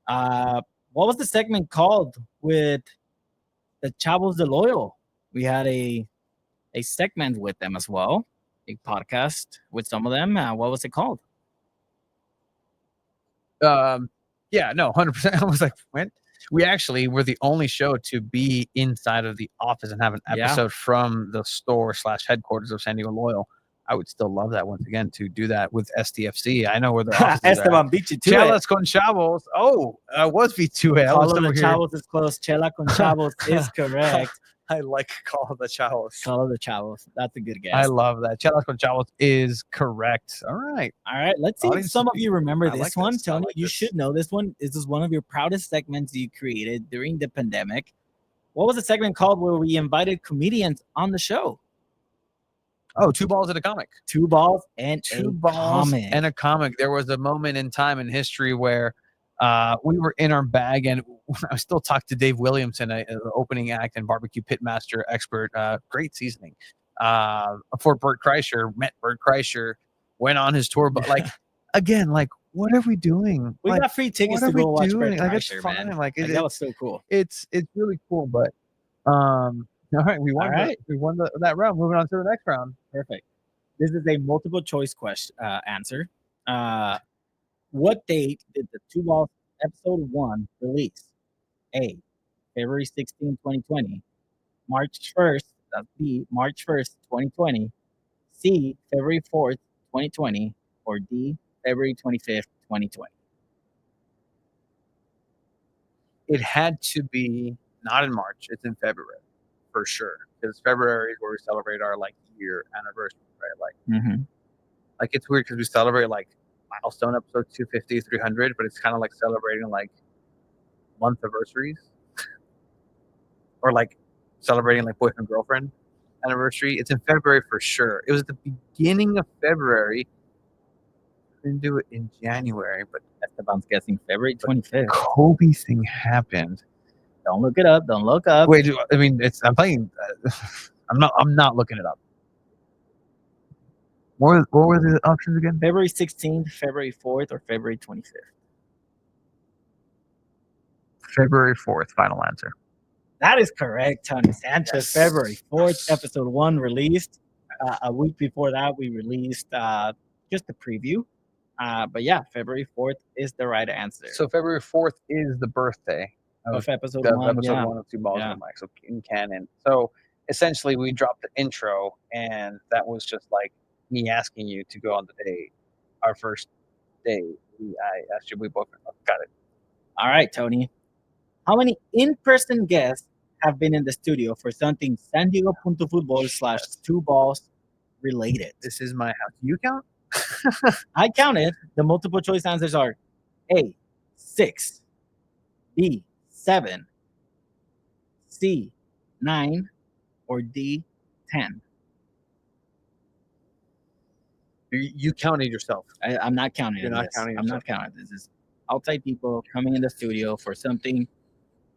S4: What was the segment called with the Chavos de Loyal? We had a segment with them as well, a podcast with some of them. What was it called?
S1: Yeah, no, 100%. I was like, when? We actually were the only show to be inside of the office and have an
S4: Yeah.
S1: episode from the store / headquarters of San Diego Loyal. I would still love that once again to do that with SDFC. I know where their offices are.
S4: Esteban beat you to
S1: Chelas
S4: it.
S1: con Chavos. Oh, I was V2A. I
S4: Call
S1: was
S4: of the
S1: over here.
S4: Chavos is close. Chela con Chavos is correct.
S1: I like Call of the Chavos.
S4: Call of the Chavos. That's a good guess.
S1: I love that. Chelas con Chavos is correct. All right.
S4: All right, let's see if
S1: Audience,
S4: some of you remember
S1: I
S4: this
S1: like
S4: one.
S1: this. I
S4: Tony,
S1: like
S4: you
S1: this.
S4: should know this one. This is one of your proudest segments you created during the pandemic. What was the segment called where we invited comedians on the show?
S1: Oh, two balls and a comic.
S4: Two balls and
S1: Two
S4: a
S1: balls
S4: comic.
S1: and a comic. There was a moment in time in history where we were in our bag, and I still talk to Dave Williamson, an opening act and barbecue pitmaster expert. Great seasoning. For Bert Kreischer, met Bert Kreischer, went on his tour, but like again, like what are we doing?
S4: We
S1: Like,
S4: got free tickets
S1: what
S4: to
S1: are
S4: go
S1: we
S4: watch
S1: doing?
S4: Bert
S1: Like, it's
S4: Kreischer,
S1: fine.
S4: man.
S1: Like,
S4: That was so cool.
S1: It's really cool, but all right, we won.
S4: All right.
S1: We won that round. Moving on to the next round.
S4: Perfect. This is a multiple choice question answer. What date did the Two Balls episode 1 release? A, February 16, 2020. March 1st, that's B, March 1st, 2020. C, February 4th, 2020. Or D, February 25th, 2020.
S1: It had to be not in March. It's in February for sure, because February is where we celebrate our like year anniversary, right? Like it's weird because we celebrate like milestone episode 250, 300, but it's kind of like celebrating like month anniversaries or like celebrating like boyfriend girlfriend anniversary. It's in February for sure. It was the beginning of February. We didn't do it in January, but
S4: Esteban's guessing February 25th.
S1: Kobe thing happened.
S4: Don't look it up. Don't look up.
S1: Wait, I mean, I'm playing. I'm not looking it up. What were the options again?
S4: February 16th, February 4th, or February 25th?
S1: February 4th, final answer.
S4: That is correct, Tony Sanchez.
S1: Yes.
S4: February 4th, episode 1 released. A week before that, we released just a preview. But yeah, February 4th is the right answer.
S1: So February 4th is the birthday
S4: of episode
S1: of
S4: 1.
S1: episode
S4: Yeah.
S1: 1 of Two Balls
S4: Yeah.
S1: and a Mic. So in canon. So essentially, we dropped the intro, and that was just like me asking you to go on the date. Our first date. I asked you. We both got it.
S4: All right, Tony. How many in-person guests have been in the studio for something San Diego Punto Fútbol / Two Balls related?
S1: This is my house. You count?
S4: I counted. The multiple choice answers are A, 6, B, 7, C, 9, or D, 10.
S1: You counted yourself.
S4: I'm not counting.
S1: You're not
S4: this.
S1: counting
S4: I'm not
S1: yourself.
S4: counting. This is outside people coming in the studio for something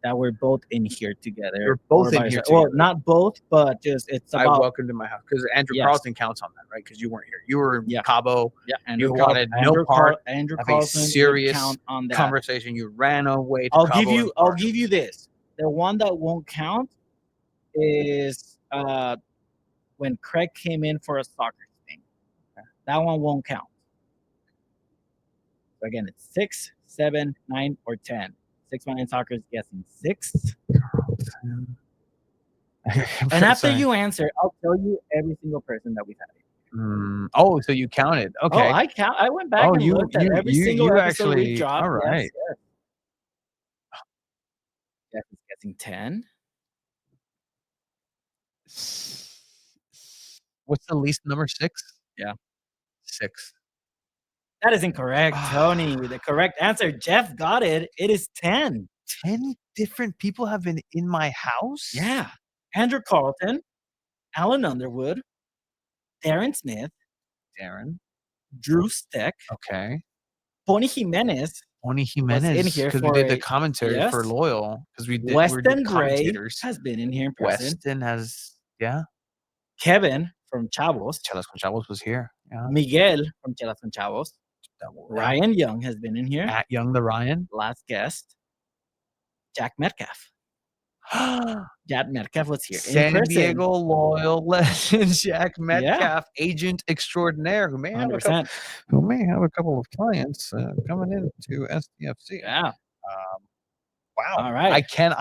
S4: that we're both in here together.
S1: You're both
S4: or
S1: in
S4: by
S1: here
S4: ourselves. Well,
S1: together.
S4: not both, but just it's
S1: I
S4: about
S1: welcomed in my house because Andrew
S4: Yes.
S1: Carlson counts on that, right? Because you weren't here. You were in Cabo.
S4: Yeah,
S1: You wanted no part
S4: Andrew
S1: of a
S4: Carlson would
S1: serious
S4: count on that.
S1: conversation. You ran away to
S4: I'll
S1: Cabo.
S4: give you this. The one that won't count is when Craig came in for a soccer thing. That one won't count. So again, it's 6, 7, 9, or 10. 6 man in soccer is guessing 6. And after you answer, I'll tell you every single person that we've had.
S1: Oh, so you counted?
S4: Oh,
S1: Okay.
S4: I went back and looked at every single
S1: you
S4: episode we
S1: actually.
S4: dropped.
S1: All right.
S4: Yes. Jeff is guessing 10.
S1: What's the least number? 6?
S4: Yeah.
S1: 6.
S4: That is incorrect, Tony. The correct answer, Jeff got it. It is 10.
S1: 10 different people have been in my house?
S4: Yeah. Andrew Carlton, Alan Underwood, Darren Smith, Drew Steck,
S1: Okay.
S4: Tony Jimenez
S1: Tony
S4: was in
S1: Jimenez,
S4: here
S1: because we
S4: for
S1: did the
S4: a
S1: commentary for
S4: yes.
S1: Loyal, because we did
S4: Weston Gray
S1: commentators.
S4: has been in here in person.
S1: Weston has, yeah.
S4: Kevin from Chavos.
S1: Chelas con Chavos was here. Yeah.
S4: Miguel from Chelas con Chavos. Ryan Young has been in here.
S1: At Young the Ryan.
S4: Last guest. Jack Metcalf. Jack Metcalf was here in
S1: San
S4: person.
S1: Diego Loyal legend Jack Metcalf, agent extraordinaire, who may have
S4: 100%.
S1: a couple of clients coming into SDFC.
S4: Yeah.
S1: Wow.
S4: All right.
S1: I can't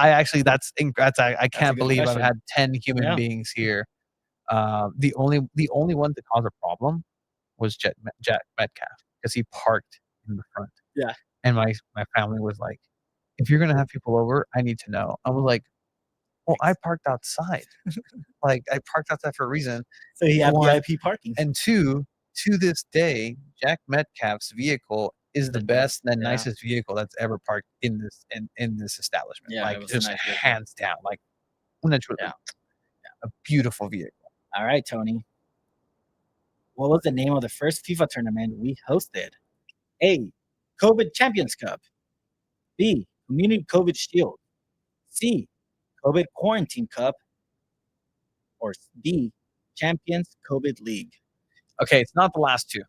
S1: believe I've
S4: question.
S1: had 10 human beings here. The only one that caused a problem was Jack Metcalf, because he parked in the front.
S4: Yeah.
S1: And my family was like, if you're gonna have people over, I need to know. I was like, well, I parked outside. Like, I parked outside for a reason.
S4: So he had
S1: One,
S4: VIP parking.
S1: And 2, to this day, Jack Metcalf's vehicle is the best and nicest vehicle that's ever parked in this establishment.
S4: Yeah,
S1: like,
S4: it was a
S1: just
S4: nice vehicle.
S1: hands down. Like, literally, a beautiful vehicle.
S4: All right, Tony. What was the name of the first FIFA tournament we hosted? A. COVID Champions Cup. B. Community COVID Shield. C. COVID Quarantine Cup. Or D. Champions COVID League.
S1: Okay, it's not the last two.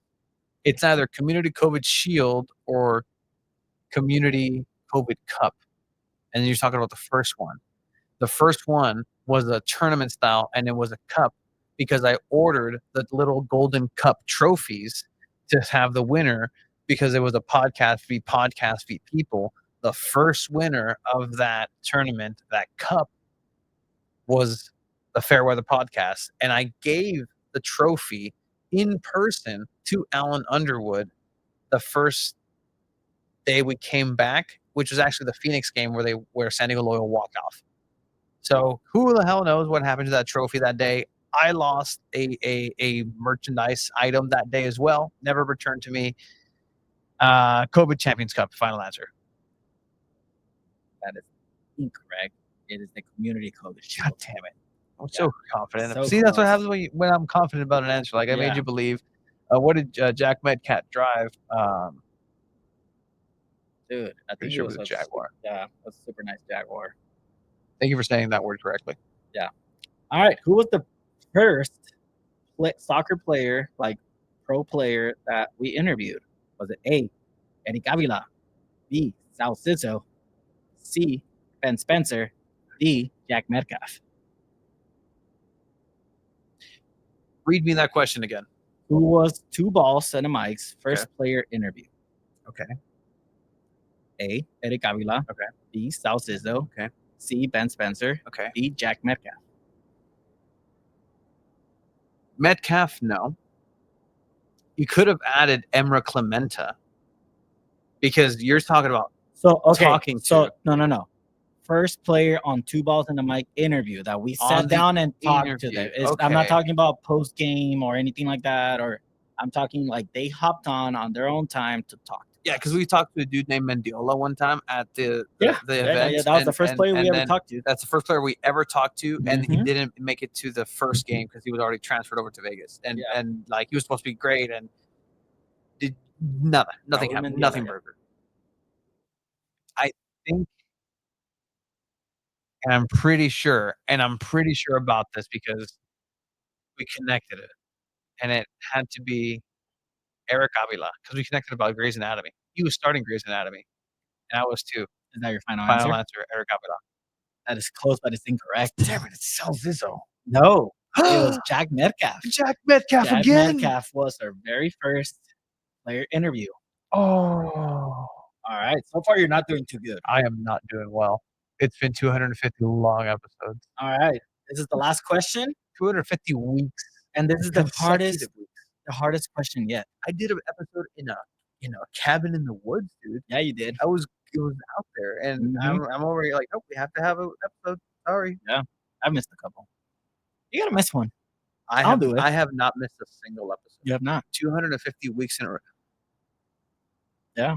S1: It's either Community COVID Shield or Community COVID Cup. And you're talking about the first one. The first one was a tournament style, and it was a cup, because I ordered the little golden cup trophies to have the winner, because it was a podcast v people. The first winner of that tournament, that cup, was the Fairweather podcast. And I gave the trophy in person to Alan Underwood the first day we came back, which was actually the Phoenix game where San Diego Loyal walked off. So who the hell knows what happened to that trophy that day? I lost a merchandise item that day as well. Never returned to me. COVID Champions Cup, final answer.
S4: That is incorrect. It is the Community COVID Shield.
S1: God damn it. I'm so confident.
S4: So
S1: See, that's what
S4: close.
S1: happens when I'm confident about an answer. Like, I made you believe. What did Jack Metcalf drive?
S4: Dude, I think
S1: Pretty
S4: it
S1: sure
S4: was
S1: it was a Jaguar.
S4: Yeah, a super nice Jaguar.
S1: Thank you for saying that word correctly.
S4: Yeah. All right. Who was the first soccer player, like pro player, that we interviewed? Was it A. Eric Avila, B. Sal Ciso, C. Ben Spencer, D. Jack Metcalf?
S1: Read me that question again.
S4: Who was Two Balls and a Mike's first player interview?
S1: Okay.
S4: A. Eric Avila.
S1: Okay.
S4: B. Sal Ciso.
S1: Okay.
S4: C. Ben Spencer.
S1: Okay.
S4: D. Jack Metcalf.
S1: Metcalf, no. You could have added Emra Clementa, because you're talking about talking to.
S4: No. First player on Two Balls and a Mic interview that we sat down and talked to them. I'm not talking about post game or anything like that, or I'm talking like they hopped on their own time to talk.
S1: Yeah, because we talked to a dude named Mendiola one time at the event.
S4: Yeah, that was the first player we ever talked to.
S1: That's the first player we ever talked to, and he
S4: Mhm.
S1: didn't make it to the first game because he was already transferred over to Vegas, and like he was supposed to be great, and did nothing happened, nothing burger. I think, and I'm pretty sure about this because we connected it, and it had to be Eric Avila, because we connected about Grey's Anatomy. He was starting Grey's Anatomy, and I was too.
S4: Is that your final
S1: Final
S4: answer?
S1: answer, Eric Avila.
S4: That is close, but it's incorrect.
S1: Damn it, it's Sal Zizzo.
S4: No, it was Jack Metcalf.
S1: Jack Metcalf
S4: Jack
S1: again.
S4: Metcalf was our very first player interview.
S1: Oh.
S4: All right. So far, you're not doing too good.
S1: I am not doing well. It's been 250 long episodes.
S4: All right. This is the last question,
S1: 250 weeks.
S4: and this is the
S1: consecutive weeks.
S4: hardest question yet.
S1: I did an episode in a cabin in the woods, dude.
S4: Yeah, you did.
S1: It was out there, and I'm already like, oh, we have to have an episode. Sorry.
S4: Yeah, I missed a couple. You gotta miss one.
S1: I
S4: I'll do it.
S1: I have not missed a single episode.
S4: You have not.
S1: 250 weeks in a row.
S4: Yeah.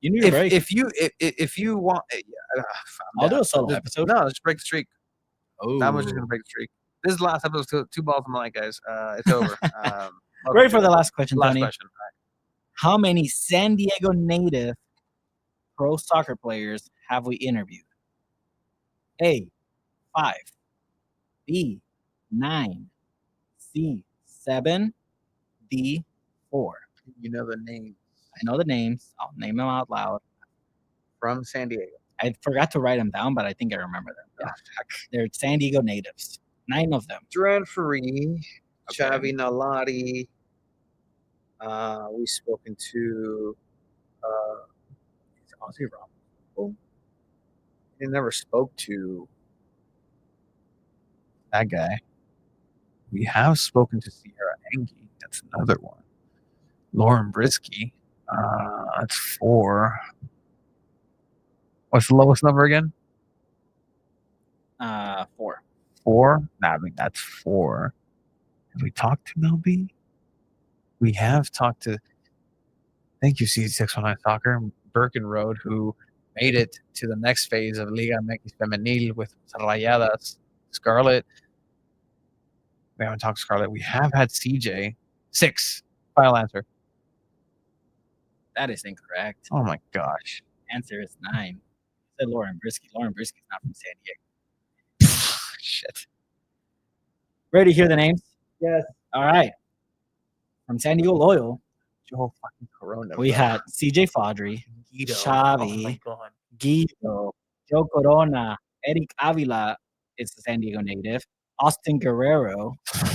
S4: You need a break.
S1: If you want,
S4: I'll do a solo episode.
S1: No, just break the streak.
S4: Oh,
S1: I'm just gonna break the streak. This is the last episode. Two balls on the line, guys. It's over.
S4: Ready for the last question,
S1: Last
S4: Tony?
S1: question.
S4: How many San Diego native pro soccer players have we interviewed? A, 5. B, 9. C, 7. D, 4.
S1: You know the names
S4: I know the names. I'll name them out loud.
S1: from San Diego.
S4: I forgot to write them down, but I think I remember them. Yeah. They're San Diego natives. 9 of them.
S1: Duran Ferri, Xavi Nalati. We've spoken to Ozzy Ramos. We never spoke to that guy. We have spoken to Sierra Engie. That's another one. Lauren Brisky. That's 4. What's the lowest number again?
S4: 4.
S1: 4? Nah, I mean, that's 4. Have we talked to Mel B? We have talked to, thank you, C619 Soccer, Birkenroad, who made it to the next phase of Liga MX Femenil with Rayadas, Scarlet. We haven't talked to Scarlet. We have had CJ. 6. Final answer.
S4: That is incorrect.
S1: Oh my gosh.
S4: Answer is 9. I said Lauren Brisky. Lauren Brisky's not from San Diego.
S1: Shit.
S4: Ready to hear the names?
S1: Yes.
S4: All right. From San Diego Loyal,
S1: Joe fucking Corona.
S4: we
S1: bro.
S4: had CJ Fodry,
S1: Guido.
S4: Xavi,
S1: Oh my god.
S4: Guido, Joe Corona, Eric Avila is a San Diego native, Austin Guerrero, San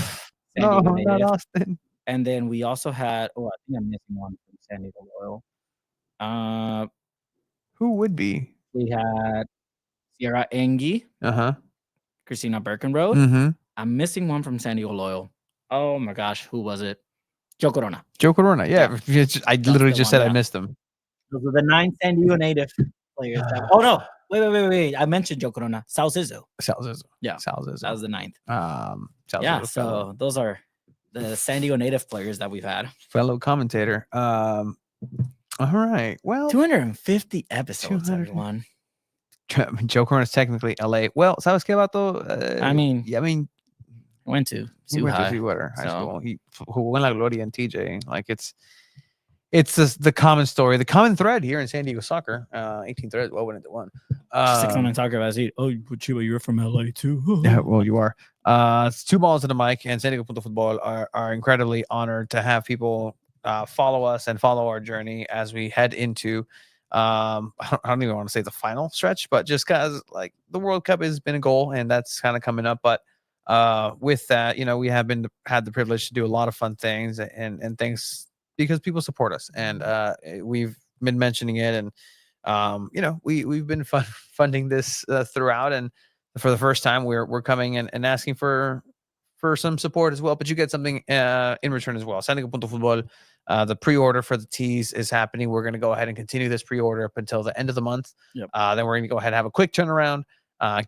S1: No,
S4: Diego
S1: not
S4: native.
S1: Austin.
S4: And then we also had, I think I'm missing one from San Diego Loyal.
S1: Who would be?
S4: We had Sierra Engie, Christina Birkenroad.
S1: Mm-hmm.
S4: I'm missing one from San Diego Loyal. Oh my gosh, who was it? Joe Corona.
S1: Joe Corona. Yeah. I literally
S4: the
S1: just
S4: one,
S1: said I
S4: yeah.
S1: missed him.
S4: Those are the 9 San Diego native players. Oh no! Wait! I mentioned Joe Corona. Sal Zizzo.
S1: Sal Zizzo.
S4: Yeah,
S1: Sal Zizzo.
S4: that was the 9th.
S1: Sal
S4: Yeah,
S1: Zizzo,
S4: so those are the San Diego native players that we've had.
S1: fellow commentator. All right. Well,
S4: 250 episodes,
S1: 200.
S4: everyone.
S1: Joe Corona is technically LA. Well, ¿sabes qué, vato?
S4: I mean,
S1: yeah, I mean,
S4: went to
S1: he went to
S4: Seward
S1: High School. He jugó en la Gloria and TJ. Like it's the common story, the common thread here in San Diego soccer. 18 threads. Well, went into one.
S4: 609 Soccer about it. Oh, Chiba, you're from LA too.
S1: Yeah, well, you are. It's Two Balls to the Mic and San Diego Punto Football are incredibly honored to have people follow us and follow our journey as we head into I don't even want to say the final stretch, but just because like the World Cup has been a goal and that's kind of coming up. But with that, we have had the privilege to do a lot of fun things and things because people support us, and we've been mentioning it, and we've been funding this throughout, and for the first time we're coming and asking for some support as well, but you get something in return as well. San Diego Punto Football, the pre-order for the tees is happening. We're going to go ahead and continue this pre-order up until the end of the month.
S4: Yep.
S1: Then we're going to go ahead and have a quick turnaround,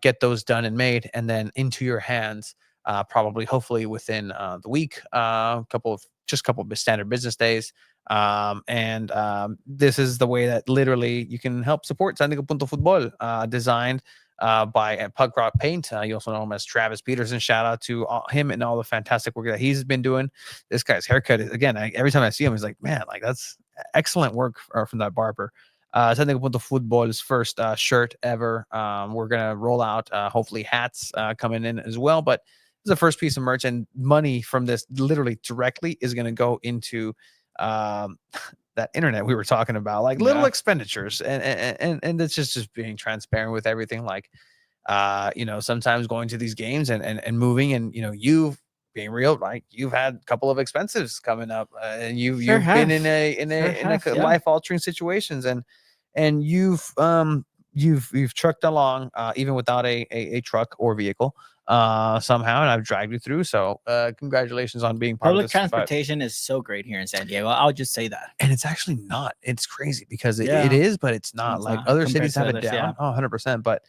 S1: get those done and made, and then into your hands, hopefully within the week, couple of standard business days. This is the way that literally you can help support San Diego Punto Football, designed by Pug Rock Paint. You also know him as Travis Peterson. Shout out to him and all the fantastic work that he's been doing. This guy's haircut is, again, every time I see him, he's like, man, like that's excellent work from that barber. San Diego Punto Football's first shirt ever. We're gonna roll out hopefully hats coming in as well, but this is the first piece of merch, and money from this literally directly is gonna go into that internet we were talking about, like little expenditures, and it's just being transparent with everything. Like, sometimes going to these games and moving, and you've being real, like you've had a couple of expenses coming up, and you've been in a life altering situations, and you've trucked along even without a truck or vehicle, somehow, and I've dragged you through. So congratulations on being part
S4: Public
S1: of this.
S4: transportation is so great here in San Diego. I'll just say that.
S1: And it's actually not. It's crazy because it
S4: Yeah.
S1: is, but it's not.
S4: It's
S1: Like
S4: not
S1: other
S4: compared
S1: cities
S4: to
S1: have it
S4: others,
S1: down.
S4: yeah.
S1: Oh, 100%. But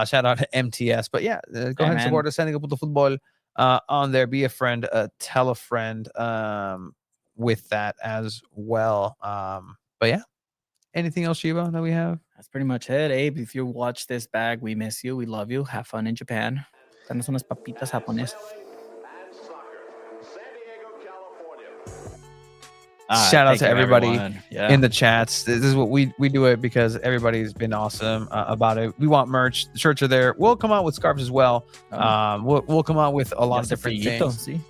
S1: shout out to MTS. But yeah, go ahead and support us. Sending up the football on there. Be a friend. Tell a friend with that as well. But yeah. Anything else, Shiva, that we have?
S4: That's pretty much it. Abe, if you watch this bag, we miss you. We love you. Have fun in Japan. Danos unas papitas japonesas.
S1: Shout out
S4: thank
S1: to
S4: you,
S1: everybody
S4: everyone. Yeah.
S1: in the chats. This is what we do it because everybody's been awesome about it. We want merch. The shirts are there. We'll come out with scarves as well. We'll come out with a lot of different things.
S4: See?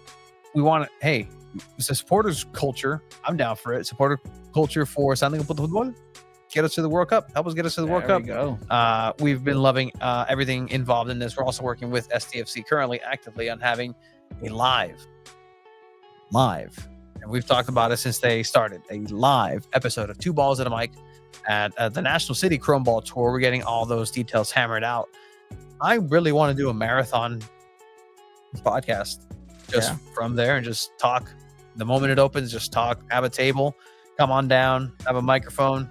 S1: We want to, hey, it's a supporters culture. I'm down for it. Supporter culture for Sanding Punto Football. Get us to the World Cup. Help us get us to the World Cup.
S4: Go.
S1: We've been loving everything involved in this. We're also working with STFC currently actively on having a live, and we've talked about it since they started, a live episode of Two Balls and a Mic at the National City Chrome Ball Tour. We're getting all those details hammered out. I really want to do a marathon podcast just from there and just talk. The moment it opens, just talk, have a table, come on down, have a microphone,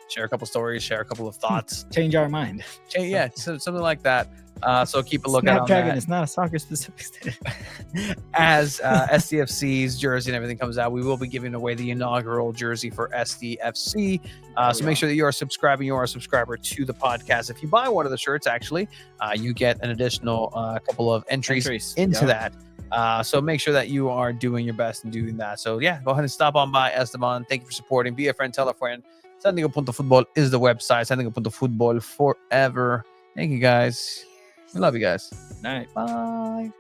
S1: share a couple stories, share a couple of thoughts.
S4: Change our mind.
S1: Yeah, so something like that. So keep a lookout on
S4: Snapdragon
S1: that.
S4: is not a soccer specific state.
S1: As SDFC's jersey and everything comes out, we will be giving away the inaugural jersey for SDFC. So make sure that you are subscribing. You are a subscriber to the podcast. If you buy one of the shirts, actually, you get an additional couple of entries into that. So make sure that you are doing your best in doing that. So yeah, go ahead and stop on by, Esteban. Thank you for supporting. Be a friend, tell a friend. Sandiego.football is the website. Sandiego.football forever. Thank you guys. We love you guys.
S4: Night.
S1: Bye.